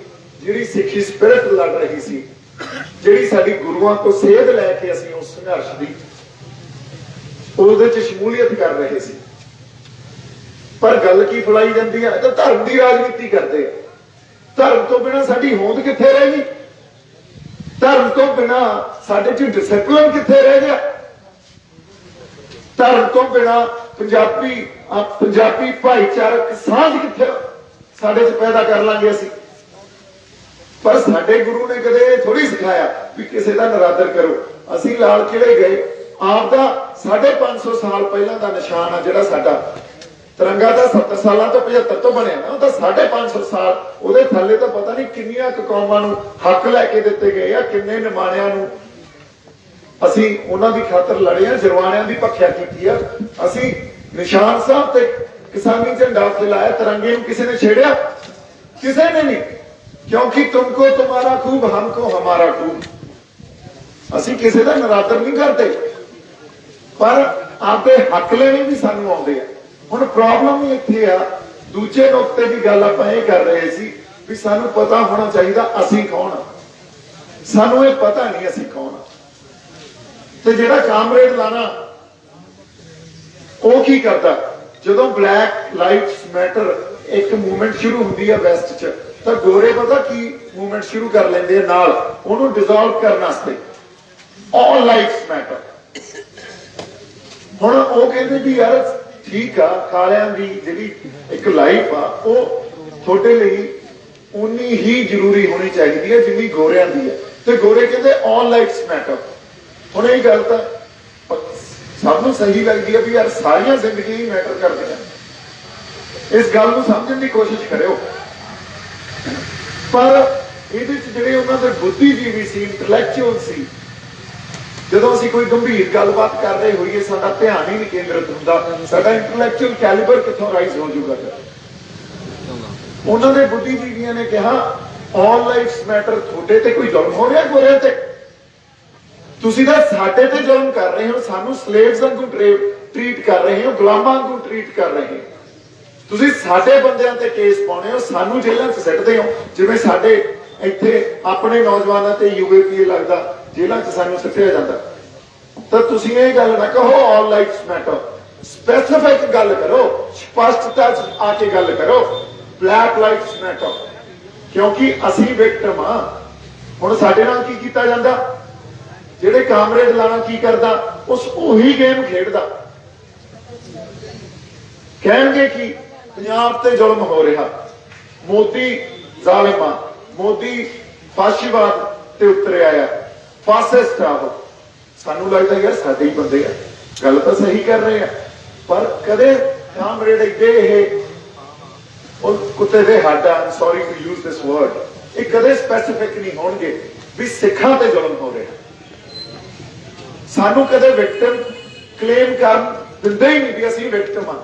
ਜਿਹੜੀ ਸਿੱਖੀ ਸਪਿਰਿਟ ਲੜ ਰਹੀ ਸੀ, ਜਿਹੜੀ ਸਾਡੀ ਗੁਰੂਆਂ ਤੋਂ ਸੇਧ ਲੈ ਕੇ ਅਸੀਂ ਉਸ ਸੰਘਰਸ਼ ਦੀ ਉਹਦੇ 'ਚ ਸ਼ਮੂਲੀਅਤ ਕਰ ਰਹੇ ਸੀ। ਪਰ ਗੱਲ ਕੀ ਫਲਾਈ ਜਾਂਦੀ ਹੈ, ਤਾਂ ਧਰਮ ਦੀ ਰਾਜਨੀਤੀ ਕਰਦੇ ਆ। ਧਰਮ ਤੋਂ ਬਿਨਾਂ ਸਾਡੀ ਹੋਂਦ ਕਿੱਥੇ ਰਹਿ ਗਈ? ਧਰਮ ਤੋਂ ਬਿਨਾਂ ਸਾਡੇ 'ਚ ਡਿਸਪਲਿਨ ਕਿੱਥੇ ਰਹਿ ਗਿਆ? ਧਰਮ ਤੋਂ ਬਿਨਾਂ ਪੰਜਾਬੀ ਭਾਈਚਾਰਕ ਸਾਂਝ ਕਿੱਥੇ ਸਾਡੇ 'ਚ ਪੈਦਾ ਕਰ ਲਾਂਗੇ ਅਸੀਂ? ਪਰ ਸਾਡੇ ਗੁਰੂ ਨੇ ਕਦੇ ਥੋੜੀ ਸਿਖਾਇਆ ਵੀ ਕਿਸੇ ਦਾ ਨਰਾਦਰ ਕਰੋ। ਅਸੀਂ ਲਾਲ ਕਿਲੇ ਗਏ, ਆਪ ਦਾ 550 ਸਾਲ ਪਹਿਲਾਂ ਦਾ ਨਿਸ਼ਾਨ ਆ ਜਿਹੜਾ ਸਾਡਾ ਤਿਰੰਗਾ ਦਾ 70 ਸਾਲਾਂ ਤੋਂ 75 ਤੋਂ ਬਣਿਆ ਨਾ, ਉਹ ਤਾਂ 550 ਸਾਲ, ਉਹਦੇ ਥੱਲੇ ਤਾਂ ਪਤਾ ਨਹੀਂ ਕਿੰਨੀਆਂ ਕੌਮਾਂ ਨੂੰ ਹੱਕ ਲੈ ਕੇ ਦਿੱਤੇ ਗਏ ਆ, ਕਿੰਨੇ ਨਿਮਾਣਿਆਂ ਨੂੰ ਅਸੀਂ ਉਹਨਾਂ ਦੀ ਖਾਤਰ ਲੜੇ ਆ, ਜਰਵਾਣਿਆਂ ਦੀ ਭਖਿਆ ਕੀਤੀ ਆ। ਅਸੀਂ ਨਿਸ਼ਾਨ ਸਾਹਿਬ ਤੇ ਕਿਸਾਨੀ ਝੰਡਾ ਉੱਤੇ ਲਾਇਆ, ਤਿਰੰਗੇ ਨੂੰ ਕਿਸੇ ਨੇ ਛੇੜਿਆ? ਕਿਸੇ ਨੇ ਨਹੀਂ, क्योंकि तुमको तुम्हारा खूब, हमको हमारा खूब। ਅਸੀਂ ਕਿਸੇ ਦਾ ਨਰਾਦਰ ਨਹੀਂ ਕਰਦੇ, ਪਰ ਆਪਦੇ ਹੱਕ ਲੈਣੇ ਵੀ ਸਾਨੂੰ ਆਉਂਦੇ ਆ। ਹੁਣ ਪ੍ਰੋਬਲਮ ਹੀ ਇੱਥੇ ਆ। ਦੂਜੇ ਨੁਕਤੇ ਦੀ ਗੱਲ ਆਪਾਂ ਇਹ ਕਰ ਰਹੇ ਸੀ ਵੀ ਸਾਨੂੰ ਪਤਾ ਹੋਣਾ ਚਾਹੀਦਾ ਅਸੀਂ ਕੌਣ ਆ। ਸਾਨੂੰ ਇਹ ਪਤਾ ਨਹੀਂ ਅਸੀਂ ਕੌਣ ਆ। ਤੇ ਜਿਹੜਾ ਕਾਮਰੇਡ ਲਾਣਾ ਉਹ ਕੀ ਕਰਦਾ? ਜਦੋਂ ਬਲੈਕ ਲਾਈਵਸ ਮੈਟਰ ਇੱਕ ਮੂਵਮੈਂਟ ਸ਼ੁਰੂ ਹੁੰਦੀ ਆ ਵੈਸਟ 'ਚ, ਤਾਂ ਗੋਰੇ ਪਤਾ ਕੀ ਮੂਵਮੈਂਟ ਸ਼ੁਰੂ ਕਰ ਲੈਂਦੇ ਆ ਨਾਲ, ਉਹਨੂੰ ਡਿਸੋਲਵ ਕਰਨ ਵਾਸਤੇ, ਆਲ ਲਾਈਫਸ ਮੈਟਰ। ਹੁਣ ਉਹ ਕਹਿੰਦੇ ਵੀ ਯਾਰ ਠੀਕ ਆ, ਕਾਲਿਆਂ ਦੀ ਜਿਹੜੀ ਇੱਕ ਲਾਈਫ ਆ ਉਹ ਤੁਹਾਡੇ ਲਈ ਉਨੀ ਹੀ ਜ਼ਰੂਰੀ ਹੋਣੀ ਚਾਹੀਦੀ ਹੈ ਜਿੰਨੀ ਗੋਰਿਆਂ ਦੀ ਹੈ, ਤੇ ਗੋਰੇ ਕਹਿੰਦੇ ਆਲ ਲਾਈਫਸ ਮੈਟਰ। ਹੁਣ ਇਹ ਗੱਲ ਤਾਂ ਸਭ ਨੂੰ ਸਹੀ ਲੱਗਦੀ ਹੈ ਵੀ ਯਾਰ ਸਾਰੀਆਂ ਜ਼ਿੰਦਗੀਆਂ ਹੀ ਮੈਟਰ ਕਰਦੀਆਂ। ਇਸ ਗੱਲ ਨੂੰ ਸਮਝਣ ਦੀ ਕੋਸ਼ਿਸ਼ ਕਰਿਓ। ਪਰ ਇਹਦੇ ਚ ਜਿਹੜੇ ਉਹਨਾਂ ਦੇ ਬੁੱਧੀਜੀਵੀ ਸੀ, ਇੰਟੈਲੈਕਚੁਅਲ ਸੀ, ਜਦੋਂ ਅਸੀਂ ਕੋਈ ਗੰਭੀਰ ਗੱਲਬਾਤ ਕਰ ਰਹੇ ਹੋਈਏ ਸਾਡਾ ਧਿਆਨ ਹੀ ਨਹੀਂ ਕੇਂਦਰਿਤ ਹੁੰਦਾ, ਸਾਡਾ ਇੰਟੈਲੈਕਚੁਅਲ ਕੈਲੀਬਰ ਕਿੱਥੋਂ ਰਾਈਜ਼ ਹੋ ਜਾਊਗਾ? ਉਹਨਾਂ ਦੇ ਬੁੱਧੀਜੀਵੀਆਂ ਨੇ ਕਿਹਾ ਆਲ ਲਾਈਫਸ ਮੈਟਰ। ਤੁਹਾਡੇ ਤੇ ਕੋਈ ਜ਼ੁਲਮ ਹੋ ਰਿਹਾ ਗੋਰਿਆਂ ਤੇ? ਤੁਸੀਂ ਤਾਂ ਸਾਡੇ ਤੇ ਜ਼ੁਲਮ ਕਰ ਰਹੇ ਹੋ, ਸਾਨੂੰ ਸਲੇਵਸ ਵਾਂਗੂ ਟ੍ਰੀਟ ਕਰ ਰਹੇ ਹੋ, ਗੁਲਾਮਾਂ ਵਾਂਗੂ ਟ੍ਰੀਟ ਕਰ ਰਹੇ ਹੋ। ਤੁਸੀਂ ਸਾਡੇ ਬੰਦਿਆਂ ਤੇ ਕੇਸ ਪਾਉਣੇ ਹੋ, ਸਾਨੂੰ ਜੇਲ੍ਹਾਂ 'ਚ ਸਿੱਟਦੇ ਹੋ, ਜਿਵੇਂ ਸਾਡੇ ਇੱਥੇ ਆਪਣੇ ਨੌਜਵਾਨਾਂ ਤੇ UAPA ਲੱਗਦਾ ਜੇਲ੍ਹਾਂ 'ਚ ਸਾਨੂੰ ਸਿੱਟਿਆ ਜਾਂਦਾ। ਤਾਂ ਤੁਸੀਂ ਇਹ ਗੱਲ ਨਾ ਕਹੋ ਆਲ ਲਾਈਫਸ ਮੈਟਰ, ਸਪੈਸੀਫਿਕ ਗੱਲ ਕਰੋ, ਸਪਸ਼ਟਤਾ 'ਚ ਆ ਕੇ ਗੱਲ ਕਰੋ, ਬਲੈਕ ਲਾਈਫਸ ਮੈਟਰ, ਕਿਉਂਕਿ ਅਸੀਂ ਵਿਕਟਮ ਆ। ਹੁਣ ਸਾਡੇ ਨਾਲ ਕੀ ਕੀਤਾ ਜਾਂਦਾ, ਜਿਹੜੇ ਕਾਮਰੇਡ ਲਾਣਾ ਕੀ ਕਰਦਾ, ਉਸ ਉਹੀ ਗੇਮ ਖੇਡਦਾ। ਕਹਿਣਗੇ ਕਿ ਪੰਜਾਬ ਤੇ ਜ਼ੁਲਮ ਹੋ ਰਿਹਾ, ਮੋਦੀ ਜ਼ਾਲਿਮਾ, ਮੋਦੀ ਫਾਸ਼ੀਵਾਦ ਤੇ ਉਤਰਿਆ ਆ, ਫਾਸਿਸਟ ਆ ਉਹ। ਸਾਨੂੰ ਲੱਗਦਾ ਯਾਰ ਸਾਡੇ ਹੀ ਬੰਦੇ ਆ, ਗੱਲ ਤਾਂ ਸਹੀ ਕਰ ਰਹੇ ਆ, ਪਰ ਕਦੇ ਕਾਮਰੇਡ ਇੱਡੇ ਇਹ ਉਹ ਕੁੱਤੇ ਦੇ ਹੱਡ, I'm sorry to use this word, ਇਹ ਕਦੇ ਸਪੈਸੀਫਿਕ ਨਹੀਂ ਹੋਣਗੇ ਵੀ ਸਿੱਖਾਂ ਤੇ ਜ਼ੁਲਮ ਹੋ ਰਿਹਾ। ਸਾਨੂੰ ਕਦੇ ਵਿਕਟਮ ਕਲੇਮ ਕਰਨ ਦਿੰਦੇ ਹੀ ਨਹੀਂ ਵੀ ਅਸੀਂ ਵਿਕਟਮ ਆ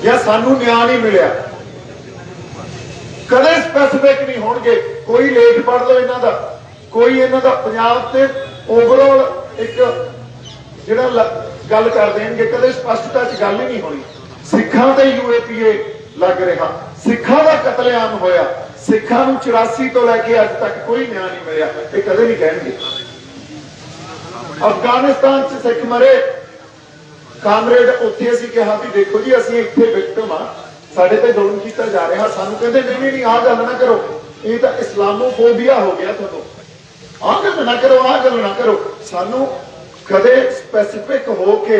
ਜਾਂ ਸਾਨੂੰ ਨਿਆਂ ਨਹੀਂ ਮਿਲਿਆ। ਕਦੇ ਸਪੈਸੀਫਿਕ ਨਹੀਂ ਹੋਣਗੇ। ਕੋਈ ਲੇਖ ਪੜ੍ਹ ਲਓ ਇਹਨਾਂ ਦਾ, ਕੋਈ ਇਹਨਾਂ ਦਾ ਪੰਜਾਬ ਤੇ ਓਵਰਆਲ ਇੱਕ ਜਿਹੜਾ ਗੱਲ ਕਰ ਦੇਣਗੇ, ਕਦੇ ਸਪਸ਼ਟਤਾ 'ਚ ਗੱਲ ਹੀ ਨਹੀਂ ਹੋਣੀ। ਸਿੱਖਾਂ ਤੇ UAPA ਲੱਗ ਰਿਹਾ, ਸਿੱਖਾਂ ਦਾ ਕਤਲੇਆਮ ਹੋਇਆ, ਸਿੱਖਾਂ ਨੂੰ 84 ਤੋਂ ਲੈ ਕੇ ਅੱਜ ਤੱਕ ਕੋਈ ਨਿਆਂ ਨਹੀਂ ਮਿਲਿਆ, ਇਹ ਕਦੇ ਨਹੀਂ ਕਹਿਣਗੇ। ਅਫਗਾਨਿਸਤਾਨ 'ਚ ਸਿੱਖ ਮਰੇ, ਕਾਮਰੇਡ ਉੱਥੇ ਅਸੀਂ ਕਿਹਾ ਵੀ ਦੇਖੋ ਜੀ ਅਸੀਂ ਇੱਥੇ ਵਿਕਟਮ ਆ, ਸਾਡੇ ਤੇ ਜ਼ੁਲਮ ਕੀਤਾ ਜਾ ਰਿਹਾ, ਸਾਨੂੰ ਕਹਿੰਦੇ ਨਹੀਂ ਨਹੀਂ ਆਹ ਗੱਲ ਨਾ ਕਰੋ, ਇਹ ਤਾਂ ਇਸਲਾਮੋਫੋਬੀਆ ਹੋ ਗਿਆ, ਤੁਹਾਨੂੰ ਆਹ ਗੱਲ ਨਾ ਕਰੋ, ਆਹ ਗੱਲ ਨਾ ਕਰੋ। ਸਾਨੂੰ ਕਦੇ ਸਪੈਸੀਫਿਕ ਹੋ ਕੇ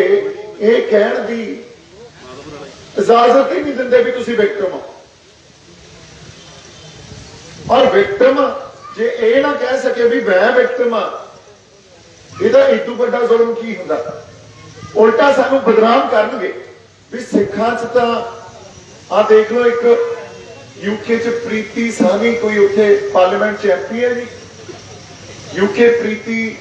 ਇਹ ਕਹਿਣ ਦੀ ਇਜਾਜ਼ਤ ਹੀ ਨਹੀਂ ਦਿੰਦੇ ਵੀ ਤੁਸੀਂ ਵਿਕਟਮ ਹੋ। ਔਰ ਵਿਕਟਮ ਜੇ ਇਹ ਨਾ ਕਹਿ ਸਕੇ ਵੀ ਮੈਂ ਵਿਕਟਮ ਆ, ਇਹਦਾ ਇਦੋਂ ਵੱਡਾ ਜ਼ੁਲਮ ਕੀ ਹੁੰਦਾ। ਉਲਟਾ ਸਾਨੂੰ ਬਦਨਾਮ ਕਰਨਗੇ ਵੀ ਸਿੱਖਾਂ 'ਚ ਤਾਂ ਆ ਦੇਖ ਲਓ, ਇੱਕ UK 'ਚ ਪ੍ਰੀਤੀ ਸਾਨੀ ਕੋਈ ਉੱਥੇ ਪਾਰਲੀਮੈਂਟ 'ਚ MP ਹੈ ਜੀ, UK ਪ੍ਰੀਤੀ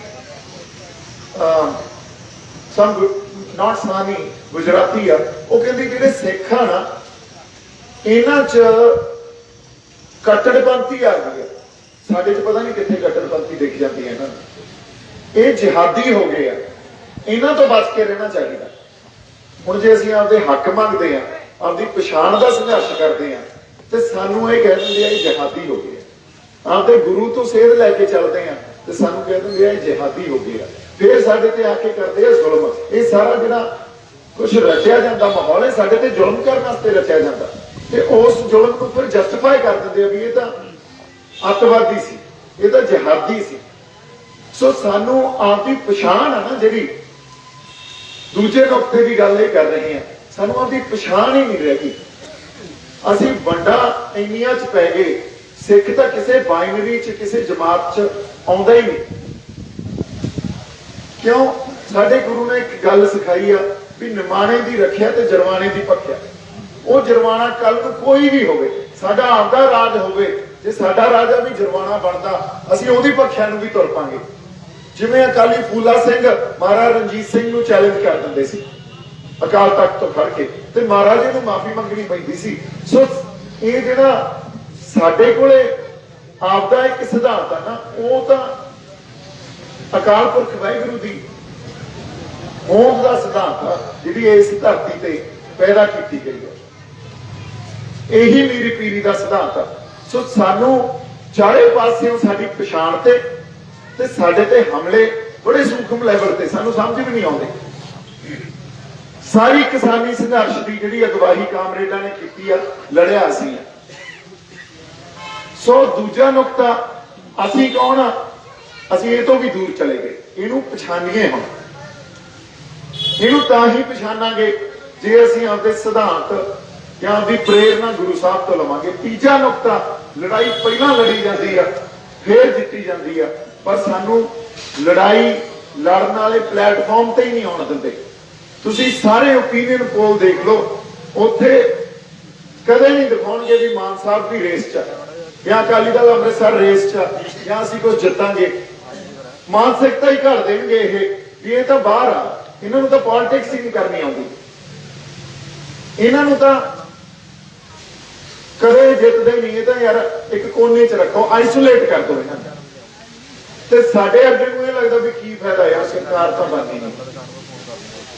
ਨਾਟ ਸਾਨੀ ਗੁਜਰਾਤੀ ਆ, ਉਹ ਕਹਿੰਦੀ ਜਿਹੜੇ ਸਿੱਖ ਆ ਨਾ ਇਹਨਾਂ 'ਚ ਕੱਟੜਪੰਥੀ ਆ ਗਈ ਆ, ਸਾਡੇ 'ਚ ਪਤਾ ਨਹੀਂ ਕਿੱਥੇ ਕੱਟੜਪੰਥੀ ਦਿਖ ਜਾਂਦੀ ਹੈ ਇਹਨਾਂ ਨੂੰ, ਇਹ ਜਿਹਾਦੀ ਹੋ ਗਏ ਆ, ਇਹਨਾਂ ਤੋਂ ਬਚ ਕੇ ਰਹਿਣਾ ਚਾਹੀਦਾ। ਹੁਣ ਜੇ ਅਸੀਂ ਆਪਦੇ ਹੱਕ ਮੰਗਦੇ ਆ, ਆਪਦੀ ਪਛਾਣ ਦਾ ਸੰਘਰਸ਼ ਕਰਦੇ ਆ, ਤੇ ਸਾਨੂੰ ਇਹ ਕਹਿ ਦਿੰਦੇ ਆ ਇਹ ਜਿਹਾਦੀ ਹੋ ਗਏ। ਆਪਦੇ ਗੁਰੂ ਤੋਂ ਸੇਧ ਲੈ ਕੇ ਚੱਲਦੇ ਆ ਤੇ ਸਾਨੂੰ ਕਹਿ ਦਿੰਦੇ ਆ ਇਹ ਜਿਹਾਦੀ ਹੋ ਗਏ ਆ, ਫਿਰ ਸਾਡੇ ਤੇ ਆ ਕੇ ਕਰਦੇ ਆ ਜ਼ੁਲਮ। ਇਹ ਸਾਰਾ ਜਿਹੜਾ ਕੁਝ ਰਚਿਆ ਜਾਂਦਾ ਮਾਹੌਲ ਹੈ ਸਾਡੇ ਤੇ ਜ਼ੁਲਮ ਕਰਨ ਵਾਸਤੇ ਰਚਿਆ ਜਾਂਦਾ, ਤੇ ਉਸ ਜ਼ੁਲਮ ਨੂੰ ਫਿਰ ਜਸਟੀਫਾਈ ਕਰ ਦਿੰਦੇ ਆ ਵੀ ਇਹ ਤਾਂ ਅੱਤਵਾਦੀ ਸੀ, ਇਹ ਤਾਂ ਜਿਹਾਦੀ ਸੀ। ਸੋ ਸਾਨੂੰ ਆਪਦੀ ਪਛਾਣ ਆ ਨਾ, ਜਿਹੜੀ ਦੂਜੇ ਨੁਕਤੇ ਦੀ ਗੱਲ ਇਹ ਕਰ ਰਹੇ ਆ, ਸਾਨੂੰ ਆਪਦੀ ਪਛਾਣ ਹੀ ਨਹੀਂ ਰਹਿ ਗਈ। ਅਸੀਂ ਵੰਡਾ ਇੰਨੀਆਂ 'ਚ ਪੈ ਗਏ, ਸਿੱਖ ਤਾਂ ਕਿਸੇ ਬਾਈਨਰੀ 'ਚ ਕਿਸੇ ਜਮਾਤ 'ਚ ਆਉਂਦਾ ਹੀ ਨਹੀਂ। ਕਿਉਂ? ਸਾਡੇ ਗੁਰੂ ਨੇ ਇੱਕ ਗੱਲ ਸਿਖਾਈ ਆ ਵੀ ਨਿਮਾਣੇ ਦੀ ਰੱਖਿਆ ਤੇ ਜਰਵਾਣੇ ਦੀ ਭਖਿਆ। ਉਹ ਜਰਵਾਣਾ ਕੱਲ ਨੂੰ ਕੋਈ ਵੀ ਹੋਵੇ, ਸਾਡਾ ਆਪਦਾ ਰਾਜ ਹੋਵੇ, ਜੇ ਸਾਡਾ ਰਾਜਾ ਵੀ ਜਰਵਾਣਾ ਬਣਦਾ ਅਸੀਂ ਉਹਦੀ ਭਖਿਆ ਨੂੰ ਵੀ ਤੁਰ ਪਾਂਗੇ। ਜਿਵੇਂ ਅਕਾਲੀ ਫੂਲਾ ਸਿੰਘ ਮਹਾਰਾਜਾ ਰਣਜੀਤ ਸਿੰਘ ਨੂੰ ਚੈਲੰਜ ਕਰ ਦਿੰਦੇ ਸੀ ਅਕਾਲ ਤਖਤ ਤੋਂ ਖੜ ਕੇ, ਤੇ ਮਹਾਰਾਜੇ ਨੂੰ ਮਾਫੀ ਮੰਗਣੀ ਪੈਂਦੀ ਸੀ। ਸੋ ਇਹ ਜਿਹੜਾ ਸਾਡੇ ਕੋਲੇ ਆਪਦਾ ਇੱਕ ਸਿਧਾਂਤ ਆ ਨਾ, ਉਹ ਤਾਂ ਅਕਾਲ ਪੁਰਖ ਵਾਹਿਗੁਰੂ ਦੀ ਹੋਂਦ ਦਾ ਸਿਧਾਂਤ ਆ, ਜਿਹੜੀ ਇਸ ਧਰਤੀ ਤੇ ਪੈਦਾ ਕੀਤੀ ਗਈ ਹੈ। ਇਹੀ ਮੇਰੀ ਪੀਰੀ ਦਾ ਸਿਧਾਂਤ ਆ। ਸੋ ਸਾਨੂੰ ਚਾਰੇ ਪਾਸਿਓਂ ਸਾਡੀ ਪਛਾਣ ਤੇ ਸਾਡੇ ਤੇ ਹਮਲੇ ਬੜੇ ਸੂਖਮ ਲੈਵਲ ਤੇ ਸਾਨੂੰ ਸਮਝ ਵੀ ਨਹੀਂ ਆਉਂਦੇ। ਸਾਰੀ ਕਿਸਾਨੀ ਸੰਘਰਸ਼ ਦੀ ਜਿਹੜੀ ਅਗਵਾਈ ਕਾਮਰੇਡਾਂ ਨੇ ਕੀਤੀ ਆ, ਲੜਿਆ ਅਸੀਂ। ਸੋ ਦੂਜਾ ਨੁਕਤਾ, ਅਸੀਂ ਕੌਣ ਆ? ਅਸੀਂ ਇਹ ਤੋਂ ਵੀ ਦੂਰ ਚਲੇ ਗਏ। ਇਹਨੂੰ ਪਛਾਣੀਏ। ਹੁਣ ਇਹਨੂੰ ਤਾਂ ਹੀ ਪਛਾਣਾਂਗੇ ਜੇ ਅਸੀਂ ਆਪਦੇ ਸਿਧਾਂਤ ਜਾਂ ਆਪਦੀ ਪ੍ਰੇਰਨਾ ਗੁਰੂ ਸਾਹਿਬ ਤੋਂ ਲਵਾਂਗੇ। ਤੀਜਾ ਨੁਕਤਾ, ਲੜਾਈ ਪਹਿਲਾਂ ਲੜੀ ਜਾਂਦੀ ਆ ਫੇਰ ਜਿੱਤੀ ਜਾਂਦੀ ਆ, ਪਰ ਸਾਨੂੰ ਲੜਾਈ ਲੜਨ ਵਾਲੇ ਪਲੇਟਫਾਰਮ ਤੇ ਹੀ ਨਹੀਂ ਆਉਣ ਦਿੰਦੇ। ਤੁਸੀਂ ਸਾਰੇ ਓਪੀਨੀਅਨ ਪੋਲ ਦੇਖ ਲਓ, ਉੱਥੇ ਕਦੇ ਨਹੀਂ ਦਿਖਾਉਣਗੇ ਵੀ ਮਾਨ ਸਾਹਿਬ ਦੀ ਰੇਸ 'ਚ ਜਾਂ ਅਕਾਲੀ ਦਲ ਅੰਮ੍ਰਿਤਸਰ ਰੇਸ 'ਚ ਜਾਂ ਅਸੀਂ ਕੁਝ ਜਿੱਤਾਂਗੇ। ਮਾਨਸਿਕਤਾ ਹੀ ਘੜ ਦੇਣਗੇ ਇਹ ਵੀ ਇਹ ਤਾਂ ਬਾਹਰ ਆ, ਇਹਨਾਂ ਨੂੰ ਤਾਂ ਪੋਲਿਟਿਕਸ ਹੀ ਨਹੀਂ ਕਰਨੀ ਆਉਂਦੀ, ਇਹਨਾਂ ਨੂੰ ਤਾਂ ਕਦੇ ਜਿੱਤਦੇ ਨਹੀਂ, ਇਹ ਤਾਂ ਯਾਰ ਇੱਕ ਕੋਨੇ 'ਚ ਰੱਖੋ, ਆਈਸੋਲੇਟ ਕਰ ਦਿਓ ਇਹਨਾਂ ਨੂੰ। ਤੇ ਸਾਡੇ ਅੱਗੇ ਨੂੰ ਇਹ ਲੱਗਦਾ ਵੀ ਕੀ ਫਾਇਦਾ ਯਾਰ, ਸਰਕਾਰ ਤਾਂ ਬਣਨੀ ਨਹੀਂ।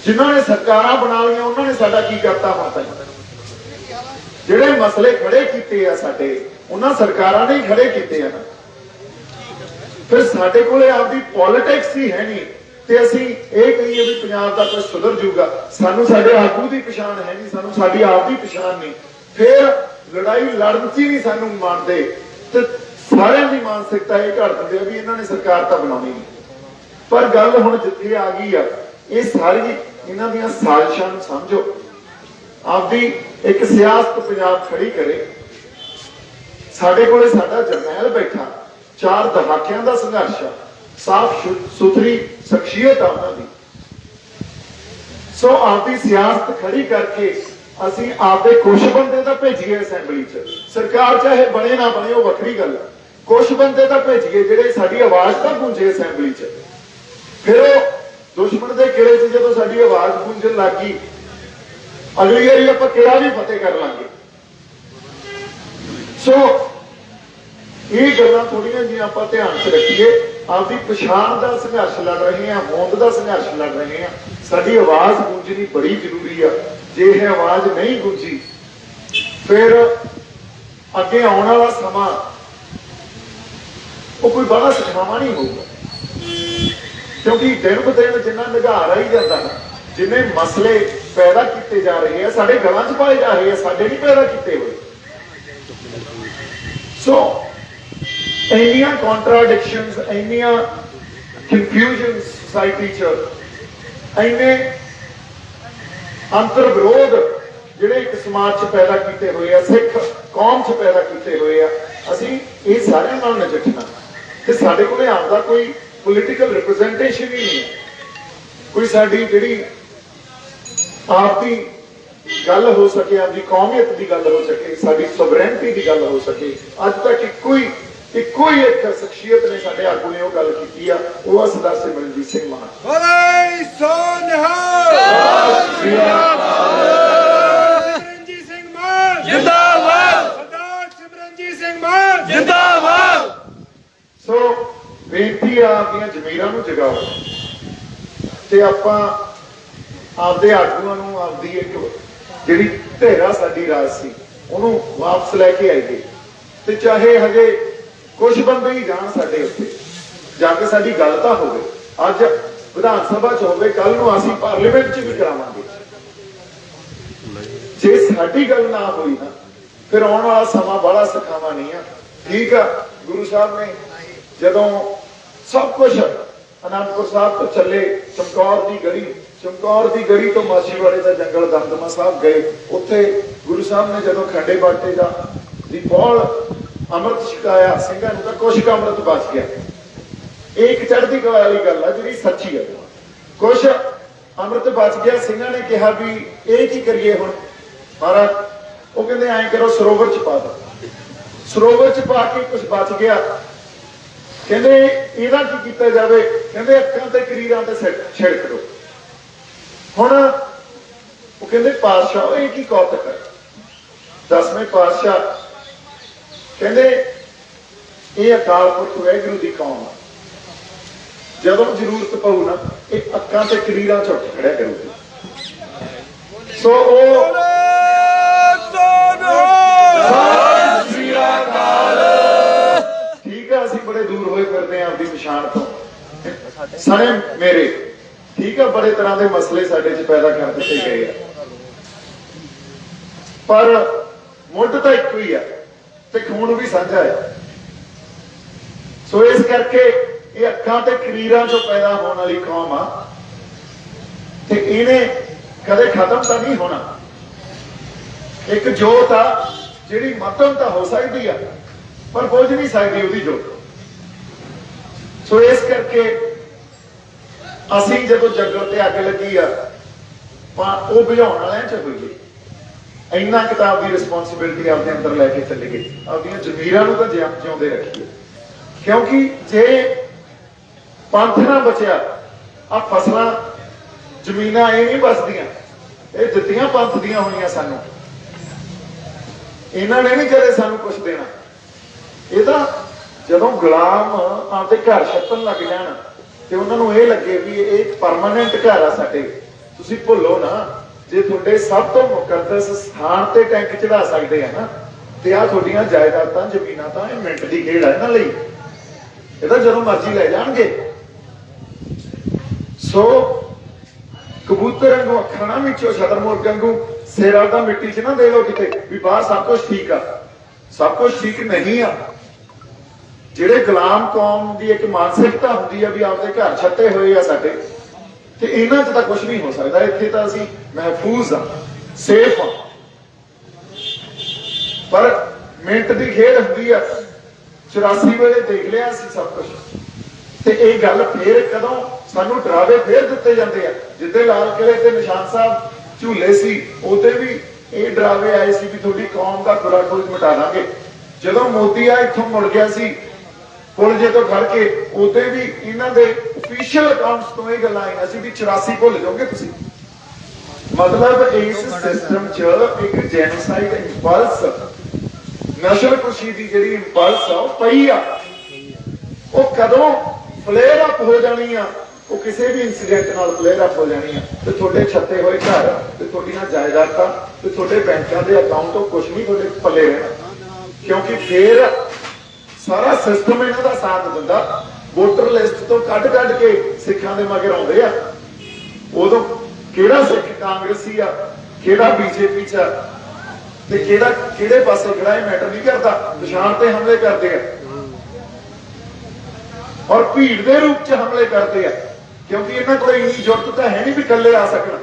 ਜਿਨ੍ਹਾਂ ਨੇ ਸਰਕਾਰਾਂ ਬਣਾ ਲਈਆਂ ਉਹਨਾਂ ਨੇ ਸਾਡਾ ਕੀ ਕਰਤਾ ਹੁਣ ਤੱਕ? ਜਿਹੜੇ ਮਸਲੇ ਖੜੇ ਕੀਤੇ ਆ ਸਾਡੇ, ਉਹਨਾਂ ਸਰਕਾਰਾਂ ਨੇ ਹੀ ਖੜੇ ਕੀਤੇ ਆ ਨਾ। ਫਿਰ ਸਾਡੇ ਕੋਲੇ ਆਪਦੀ ਪੋਲਿਟਿਕਸ ਹੀ ਹੈ ਨਹੀਂ, ਤੇ ਅਸੀਂ ਇਹ ਕਹੀਏ ਵੀ ਪੰਜਾਬ ਦਾ ਕੁਝ ਸੁਧਰ ਜਾਊਗਾ, ਸਾਨੂੰ ਸਾਡੇ ਆਗੂ ਦੀ ਪਛਾਣ ਹੈ ਨਹੀਂ, ਸਾਨੂੰ ਸਾਡੀ ਆਪ ਦੀ ਪਛਾਣ ਨਹੀਂ, ਫਿਰ ਲੜਾਈ ਲੜਨ 'ਚ ਹੀ ਨਹੀਂ ਸਾਨੂੰ ਮੰਨਦੇ ਤੇ ਸਾਰਿਆਂ ਦੀ ਮਾਨਸਿਕਤਾ ਇਹ ਘੜ ਦਿੰਦੇ ਆ ਵੀ ਇਹਨਾਂ ਨੇ ਸਰਕਾਰ ਤਾਂ ਬਣਾਉਣੀ ਨਹੀਂ। ਪਰ ਗੱਲ ਹੁਣ ਜਿੱਥੇ ਆ ਗਈ ਆ, ਇਹ ਸਾਰੀ ਇਹਨਾਂ ਦੀਆਂ ਸਾਜ਼ਿਸ਼ਾਂ ਨੂੰ ਸਮਝੋ, ਆਪਦੀ ਇੱਕ ਸਿਆਸਤ ਪੰਜਾਬ ਖੜੀ ਕਰੇ। ਸਾਡੇ ਕੋਲੇ ਸਾਡਾ ਜਰਨੈਲ ਬੈਠਾ, 4 ਦਹਾਕਿਆਂ ਦਾ ਸੰਘਰਸ਼ ਆ, ਸਾਫ਼ ਸੁਥਰੀ ਸ਼ਖਸੀਅਤ ਆ ਉਹਨਾਂ ਦੀ। ਸੋ ਆਪਦੀ ਸਿਆਸਤ ਖੜੀ ਕਰਕੇ ਅਸੀਂ ਆਪਦੇ ਕੁਝ ਬੰਦੇ ਤਾਂ ਭੇਜੀਏ ਅਸੈਂਬਲੀ 'ਚ, ਸਰਕਾਰ ਚਾਹੇ ਬਣੇ ਨਾ ਬਣੇ ਉਹ ਵੱਖਰੀ ਗੱਲ ਹੈ, ਕੁਝ ਬੰਦੇ ਤਾਂ ਭੇਜੀਏ ਜਿਹੜੇ ਸਾਡੀ ਆਵਾਜ਼ ਤਾਂ ਗੂੰਜੇ ਅਸੈਂਬਲੀ 'ਚ। ਫਿਰ ਉਹ ਦੁਸ਼ਮਣ ਦੇ ਕਿਲੇ 'ਚ ਜਦੋਂ ਸਾਡੀ ਆਵਾਜ਼ ਗੂੰਜਣ ਲੱਗ ਗਈ, ਅਗਲੀ ਵਾਰੀ ਆਪਾਂ ਕਿਹੜਾ ਵੀ ਫਤਿਹ ਕਰ ਲਾਂਗੇ। ਸੋ ਇਹ ਗੱਲਾਂ ਥੋੜੀਆਂ ਜਿਹੀਆਂ ਆਪਾਂ ਧਿਆਨ 'ਚ ਰੱਖੀਏ। ਆਪਦੀ ਪਛਾਣ ਦਾ ਸੰਘਰਸ਼ ਲੜ ਰਹੇ ਹਾਂ, ਹੋਂਦ ਦਾ ਸੰਘਰਸ਼ ਲੜ ਰਹੇ ਹਾਂ। ਸਾਡੀ ਆਵਾਜ਼ ਗੂੰਜਣੀ ਬੜੀ ਜ਼ਰੂਰੀ ਆ। ਜੇ ਇਹ ਆਵਾਜ਼ ਨਹੀਂ ਗੂੰਜੀ ਫਿਰ ਅੱਗੇ ਆਉਣ ਵਾਲਾ ਸਮਾਂ ਉਹ ਕੋਈ ਬੜਾ ਸੁਖਾਵਾਂ ਨਹੀਂ ਹੋਊਗਾ, ਕਿਉਂਕਿ ਦਿਨ ਬ ਦਿਨ ਜਿੰਨਾ ਨਿਘਾਰ ਆਈ ਜਾਂਦਾ ਨਾ, ਜਿੰਨੇ ਮਸਲੇ ਪੈਦਾ ਕੀਤੇ ਜਾ ਰਹੇ ਆ, ਸਾਡੇ ਗਲਾਂ 'ਚ ਪਾਏ ਜਾ ਰਹੇ ਆ, ਸਾਡੇ ਨਹੀਂ ਪੈਦਾ ਕੀਤੇ ਹੋਏ। ਸੋ ਇੰਨੀਆਂ ਕੰਟਰਾਡਿਕਸ਼ਨਸ, ਇੰਨੀਆਂ ਕਨਫਿਊਜ਼ਨ ਸੋਸਾਇਟੀ 'ਚ, ਇੰਨੇ ਅੰਤਰ ਵਿਰੋਧ ਜਿਹੜੇ ਇੱਕ ਸਮਾਜ 'ਚ ਪੈਦਾ ਕੀਤੇ ਹੋਏ ਆ, ਸਿੱਖ ਕੌਮ 'ਚ ਪੈਦਾ ਕੀਤੇ ਹੋਏ ਆ, ਅਸੀਂ ਇਹ ਸਾਰਿਆਂ ਨਾਲ ਨਜਿੱਠਣਾ। ਤੇ ਸਾਡੇ ਕੋਲੇ ਆਪਦਾ ਕੋਈ ਪੋਲੀਟੀਕਲ ਰਿਪਰੈਜ਼ੈਂਟੇਸ਼ਨ ਹੀ ਨਹੀਂ ਹੈ, ਕੋਈ ਸਾਡੀ ਜਿਹੜੀ ਆਪ ਦੀ ਗੱਲ ਹੋ ਸਕੇ, ਆਪਦੀ ਕੌਮੀਅਤ ਦੀ ਗੱਲ ਹੋ ਸਕੇ, ਸਾਡੀ ਸੋਵਰੇਨਟੀ ਦੀ ਗੱਲ ਹੋ ਸਕੇ। ਅੱਜ ਤੱਕ ਇੱਕੋ ਹੀ ਇੱਕ ਸ਼ਖਸੀਅਤ ਨੇ ਸਾਡੇ ਆਗੂ ਨੇ ਉਹ ਗੱਲ ਕੀਤੀ ਆ, ਉਹ ਆ ਸਰਦਾਰ ਸਿਮਰਨਜੀਤ ਸਿੰਘ ਮਾਨ। ਸਿਮਰਨਜੀਤ ਸਿੰਘ ਮਾਨ ਜਿੰਦਾਬਾਦ, ਸਰਦਾਰ ਸਿਮਰਨਜੀਤ ਸਿੰਘ ਮਾਨ ਜਿੰਦਾਬਾਦ। ਸੋ ਬੇਨਤੀ ਆ, ਆਪਣੀਆਂ ਜ਼ਮੀਰਾਂ ਨੂੰ ਜਗਾਓ ਤੇ ਆਪਾਂ ਆਪਦੇ ਆਗੂਆਂ ਨੂੰ, ਆਪਦੀ ਇੱਕ ਜਿਹੜੀ ਧੇਰਾ ਸਾਡੀ ਰਾਜ ਸੀ ਉਹਨੂੰ ਵਾਪਸ ਲੈ ਕੇ ਆਈਏ। ਤੇ ਚਾਹੇ ਹਜੇ ਕੁਝ ਬੰਦੇ ਹੀ ਜਾਣ ਸਾਡੇ ਉੱਤੇ, ਜਾ ਕੇ ਸਾਡੀ ਗੱਲ ਤਾਂ ਹੋਵੇ। ਅੱਜ ਵਿਧਾਨ ਸਭਾ 'ਚ ਹੋਵੇ, ਕੱਲ ਨੂੰ ਅਸੀਂ ਪਾਰਲੀਮੈਂਟ 'ਚ ਵੀ ਕਰਾਵਾਂਗੇ। ਜੇ ਸਾਡੀ ਗੱਲ ਨਾ ਹੋਈ ਨਾ, ਫਿਰ ਆਉਣ ਵਾਲਾ ਸਮਾਂ ਬੜਾ ਸਖਾਵਾ ਨਹੀਂ ਆ। ਠੀਕ ਆ, ਗੁਰੂ ਸਾਹਿਬ ਨੇ ਜਦੋਂ ਸਭ ਕੁਝ ਅਨੰਦਪੁਰ ਸਾਹਿਬ ਤੋਂ ਚੱਲੇ, ਚਮਕੌਰ ਦੀ ਗੜੀ ਤੋਂ ਮਾਛੀਵਾੜੇ ਦਾ ਜੰਗਲ ਦਮਦਮਾ ਸਾਹਿਬ ਗਏ। ਉੱਥੇ ਗੁਰੂ ਸਾਹਿਬ ਨੇ ਜਦੋਂ ਖੰਡੇ ਬਾਟੇ ਦੀ ਪੌਲ ਅੰਮ੍ਰਿਤ ਛਕਾਇਆ ਸਿੰਘਾਂ ਨੂੰ, ਤਾਂ ਕੁਛ ਕੁ ਅੰਮ੍ਰਿਤ ਬਚ ਗਿਆ। ਇਹ ਇੱਕ ਚੜ੍ਹਦੀ ਕਲਾ ਵਾਲੀ ਗੱਲ ਆ ਜਿਹੜੀ ਸੱਚੀ ਹੈ। ਕੁਛ ਅੰਮ੍ਰਿਤ ਬਚ ਗਿਆ। ਸਿੰਘਾਂ ਨੇ ਕਿਹਾ ਵੀ ਇਹ ਕੀ ਕਰੀਏ ਹੁਣ ਮਹਾਰਾਜ? ਉਹ ਕਹਿੰਦੇ ਐਂ ਕਰੋ, ਸਰੋਵਰ 'ਚ ਪਾ ਦਿਓ। ਸਰੋਵਰ 'ਚ ਪਾ ਕੇ ਕੁਛ ਬਚ ਗਿਆ। ਕਹਿੰਦੇ ਇਹਦਾ ਕੀ ਕੀਤਾ ਜਾਵੇ? ਕਹਿੰਦੇ ਅੱਖਾਂ ਤੇ ਕਰੀਰਾਂ ਤੇ ਛਿੜਕ ਦਿਓ। ਹੁਣ ਉਹ ਕਹਿੰਦੇ ਪਾਤਸ਼ਾਹ ਇਹ ਕੀ ਕੌਤਕ ਹੈ? 10ਵੇਂ ਪਾਤਸ਼ਾਹ ਕਹਿੰਦੇ ਇਹ ਅਕਾਲ ਪੁਰਖ ਵਾਹਿਗੁਰੂ ਦੀ ਕੌਮ ਆ, ਜਦੋਂ ਜ਼ਰੂਰਤ ਪਊ ਨਾ ਇਹ ਅੱਖਾਂ ਤੇ ਕਰੀਰਾਂ 'ਚ ਉੱਠ ਖੜਿਆ ਕਰੂਗੀ। ਸੋ ਉਹ ਠੀਕ ਆ, ਅਸੀਂ ਬੜੇ ਦੂਰ ਹੋਏ ਫਿਰਦੇ ਆ ਆਪਦੀ ਪਛਾਣ ਤੋਂ। ਸਾਰੇ ਮੇਰੇ ਠੀਕ ਆ, ਬੜੇ ਤਰ੍ਹਾਂ ਦੇ ਮਸਲੇ ਸਾਡੇ 'ਚ ਪੈਦਾ ਕਰ ਦਿੱਤੇ ਗਏ ਆ, ਪਰ ਮੁੱਢ ਤਾਂ ਇੱਕੋ ਹੀ ਆ ਤੇ ਖੂਨ ਵੀ ਸਾਂਝਾ ਹੈ। ਸੋ ਇਸ ਕਰਕੇ ਇਹ ਅੱਖਾਂ ਤੇ ਕਰੀਰਾਂ 'ਚੋਂ ਪੈਦਾ ਹੋਣ ਵਾਲੀ ਕੌਮ ਆ ਤੇ ਇਹਨੇ ਕਦੇ ਖਤਮ ਤਾਂ ਨਹੀਂ ਹੋਣਾ। ਇੱਕ ਜੋਤ ਆ ਜਿਹੜੀ ਮੱਧਮ ਤਾਂ ਹੋ ਸਕਦੀ ਆ ਪਰ ਬੁਝ ਨਹੀਂ ਸਕਦੀ ਉਹਦੀ ਜੋਤ। ਸੋ ਇਸ ਕਰਕੇ ਅਸੀਂ ਜਦੋਂ ਜੰਗਲ ਤੇ ਅੱਗ ਲੱਗੀ ਆ ਉਹ ਬੁਝਾਉਣ ਵਾਲਿਆਂ 'ਚ ਹੋਈਏ। ਇੰਨਾ ਕਿਤਾਬ ਦੀ ਰਿਸਪੌਂਸਿਬਿਲਿਟੀ ਆਪਣੇ ਅੰਦਰ ਲੈ ਕੇ ਚੱਲੀਏ, ਆਪਣੀਆਂ ਜ਼ਮੀਰਾਂ ਨੂੰ ਤਾਂ ਜਿਉਂਦੇ ਰੱਖੀਏ। ਕਿਉਂਕਿ ਜੇ ਪੰਥ ਨਾ ਬਚਿਆ, ਆ ਫਸਲਾਂ ਜ਼ਮੀਨਾਂ ਇਹ ਨਹੀਂ ਬਚਦੀਆਂ, ਇਹ ਦਿੱਤੀਆਂ ਪੰਥ ਦੀਆਂ ਹੋਣੀਆਂ ਸਾਨੂੰ। ਇਹਨਾਂ ਨੇ ਨਹੀਂ ਕਦੇ ਸਾਨੂੰ ਕੁਝ ਦੇਣਾ। ਇਹ ਤਾਂ ਜਦੋਂ ਗੁਲਾਮ ਆਪਦੇ ਘਰ ਛੱਤਣ ਲੱਗ ਜਾਣ ਤੇ ਉਹਨਾਂ ਨੂੰ ਇਹ ਲੱਗੇ ਵੀ ਇਹ ਪਰਮਾਨੈਂਟ ਘਰ ਆ ਸਾਡੇ। ਤੁਸੀਂ ਭੁੱਲੋ ਨਾ, ਜੇ ਤੁਹਾਡੇ ਸਭ ਤੋਂ ਮੁਕੱਦਸ ਸਥਾਨ ਤੇ ਟੈਂਕ ਚੜਾ ਸਕਦੇ ਆ ਨਾ, ਤੇ ਆ ਤੁਹਾਡੀਆਂ ਜਾਇਦਾਦਾਂ ਜ਼ਮੀਨਾਂ ਤਾਂ ਇਹ ਮਿੰਟ ਦੀ ਖੇਡ ਆ ਇਹਨਾਂ ਲਈ। ਇਹ ਤਾਂ ਜਦੋਂ ਮਰਜ਼ੀ ਲੈ ਜਾਣਗੇ। ਸੋ ਕਬੂਤਰ ਵਾਂਗੂ ਅੱਖਾਂ ਨਾ ਵਿੱਚੋਂ ਸ਼ਤਰਮੁਰਗ ਵਾਂਗੂ ਸਿਰ ਦਾ ਮਿੱਟੀ 'ਚ ਨਾ ਦੇ ਲਓ ਕਿਤੇ ਵੀ ਬਾਹਰ ਸਭ ਕੁਝ ਠੀਕ ਆ। ਸਭ ਕੁਝ ਠੀਕ ਨਹੀਂ ਆ। ਜਿਹੜੇ ਗੁਲਾਮ ਕੌਮ ਦੀ ਇੱਕ ਮਾਨਸਿਕਤਾ ਹੁੰਦੀ ਆ ਵੀ ਆਪਦੇ ਘਰ ਛੱਤੇ ਹੋਏ ਆ ਸਾਡੇ, ਤੇ ਇਹਨਾਂ 'ਚ ਤਾਂ ਕੁਝ ਨਹੀਂ ਹੋ ਸਕਦਾ। ਇੱਥੇ ਤਾਂ ਅਸੀਂ ਮਹਿਫੂਜ਼ ਆ, ਸੇਫ ਆ। ਪਰ ਮਿੰਟ ਦੀ ਖੇਡ ਹੁੰਦੀ ਆ। 84 ਵੇਲੇ ਦੇਖ ਲਿਆ ਸੀ ਸਭ ਕੁਝ, ਤੇ ਇਹ ਗੱਲ ਫੇਰ ਕਦੋਂ ਸਾਨੂੰ ਡਰਾਵੇ ਫੇਰ ਦਿੱਤੇ ਜਾਂਦੇ ਆ। ਜਿੱਦੇ ਲਾਲ ਕਿਲੇ ਤੇ ਨਿਸ਼ਾਨ ਸਾਹਿਬ ਝੂਲੇ ਸੀ, ਉਹਦੇ ਵੀ ਇਹ ਡਰਾਵੇ ਆਏ ਸੀ ਵੀ ਤੁਹਾਡੀ ਕੌਮ ਦਾ ਬੁਰਾ ਖੋਜ ਮਿਟਾ ਦਾਂਗੇ। ਜਦੋਂ ਮੋਦੀ ਆ ਇੱਥੋਂ ਮੁੜ ਗਿਆ ਸੀ ਪੁਲ ਜੇ ਤੋਂ ਖੜ ਕੇ, ਉਹਦੇ ਵੀ ਇਹਨਾਂ ਦੇ ਅਫੀਸ਼ੀਅਲ ਅਕਾਊਂਟਸ ਤੋਂ ਇਹ ਗੱਲਾਂ ਆਈਆਂ ਸੀ ਵੀ 84 ਭੁੱਲ ਜਾਓਗੇ ਤੁਸੀਂ। ਮਤਲਬ ਇਸ ਸਿਸਟਮ 'ਚ ਇੱਕ ਜੈਨੋਸਾਈਡ ਇੰਪਲਸ, ਨਸਲਕੁਸ਼ੀ ਦੀ ਜਿਹੜੀ ਇੰਪਲਸ ਆ ਉਹ ਪਈ ਆ। ਉਹ ਕਦੋਂ ਫਲੇਅਰ ਅਪ ਹੋ ਜਾਣੀ ਆ, ਉਹ ਕਿਸੇ ਵੀ ਇਨਸੀਡੈਂਟ ਨਾਲ ਫਲੇਅਰ ਅਪ ਹੋ ਜਾਣੀ ਆ, ਤੇ ਤੁਹਾਡੇ ਛੱਤੇ ਹੋਏ ਘਰ ਤੇ ਤੁਹਾਡੀਆਂ ਜਾਇਦਾਦਾਂ ਤੇ ਤੁਹਾਡੇ ਬੈਂਕਾਂ ਦੇ ਅਕਾਊਂਟ ਤੋਂ ਕੁਝ ਨਹੀਂ ਤੁਹਾਡੇ ਪੱਲੇ ਰਹਿਣਾ। ਕਿਉਂਕਿ ਫੇਰ ਸਾਰਾ ਸਿਸਟਮ ਇਹਨਾਂ ਦਾ ਸਾਥ ਦਿੰਦਾ। ਵੋਟਰ ਲਿਸਟ ਤੋਂ ਕੱਢ ਕੇ ਸਿੱਖਾਂ ਦੇ ਮਗਰ ਆਉਂਦੇ ਆ। ਉਦੋਂ ਕਿਹੜਾ ਸਿੱਖ ਕਾਂਗਰਸੀ ਆ, ਕਿਹੜਾ ਬੀਜੇਪੀ 'ਚ ਆ, ਤੇ ਕਿਹੜਾ ਕਿਹੜੇ ਪਾਸੇ ਖੜਾ, ਇਹ ਮੈਟਰ ਨਹੀਂ ਕਰਦਾ। ਪਛਾਣ ਤੇ ਹਮਲੇ ਕਰਦੇ ਆ ਔਰ ਭੀੜ ਦੇ ਰੂਪ 'ਚ ਹਮਲੇ ਕਰਦੇ ਆ, ਕਿਉਂਕਿ ਇਹਨਾਂ ਕੋਲ ਇੰਨੀ ਜ਼ਰੂਰਤ ਤਾਂ ਹੈ ਨਹੀਂ ਵੀ ਇਕੱਲੇ ਆ ਸਕਣ।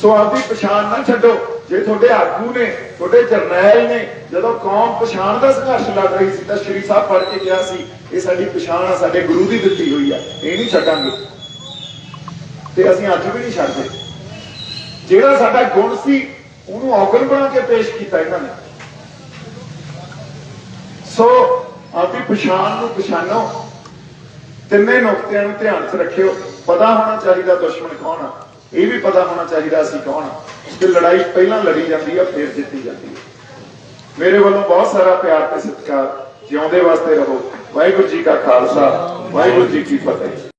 ਸੋ ਆਪਦੀ ਪਛਾਣ ਨਾ ਛੱਡੋ। ਜੇ ਤੁਹਾਡੇ ਆਗੂ ਨੇ, ਤੁਹਾਡੇ ਜਰਨੈਲ ਨੇ, ਜਦੋਂ ਕੌਮ ਪਛਾਣ ਦਾ ਸੰਘਰਸ਼ ਲੜ ਰਹੀ ਸੀ ਤਾਂ ਸ਼੍ਰੀ ਸਾਹਿਬ ਪੜ੍ਹ ਕੇ ਕਿਹਾ ਸੀ ਇਹ ਸਾਡੀ ਪਛਾਣ ਆ, ਸਾਡੇ ਗੁਰੂ ਦੀ ਦਿੱਤੀ ਹੋਈ ਆ, ਇਹ ਨਹੀਂ ਛੱਡਾਂਗੇ। ਤੇ ਅਸੀਂ ਅੱਜ ਵੀ ਨਹੀਂ ਛੱਡਦੇ। ਜਿਹੜਾ ਸਾਡਾ ਗੁਣ ਸੀ ਉਹਨੂੰ ਔਗਣ ਬਣਾ ਕੇ ਪੇਸ਼ ਕੀਤਾ ਇਹਨਾਂ ਨੇ। ਸੋ ਆਪਦੀ ਪਛਾਣ ਨੂੰ ਪਛਾਣੋ। ਤਿੰਨੇ ਨੁਕਤਿਆਂ ਨੂੰ ਧਿਆਨ 'ਚ ਰੱਖਿਓ। ਪਤਾ ਹੋਣਾ ਚਾਹੀਦਾ ਦੁਸ਼ਮਣ ਕੌਣ ਆ, ਇਹ ਵੀ ਪਤਾ ਹੋਣਾ ਚਾਹੀਦਾ ਅਸੀਂ ਕੌਣ ਆ। ਤੇ ਲੜਾਈ ਪਹਿਲਾਂ ਲੜੀ ਜਾਂਦੀ ਆ, ਫਿਰ ਜਿੱਤੀ ਜਾਂਦੀ ਹੈ। ਮੇਰੇ ਵੱਲੋਂ ਬਹੁਤ ਸਾਰਾ ਪਿਆਰ ਤੇ ਸਤਿਕਾਰ। ਜਿਉਂਦੇ ਵਾਸਤੇ ਰਹੋ। ਵਾਹਿਗੁਰੂ ਜੀ ਕਾ ਖਾਲਸਾ, ਵਾਹਿਗੁਰੂ ਜੀ ਕੀ ਫਤਿਹ।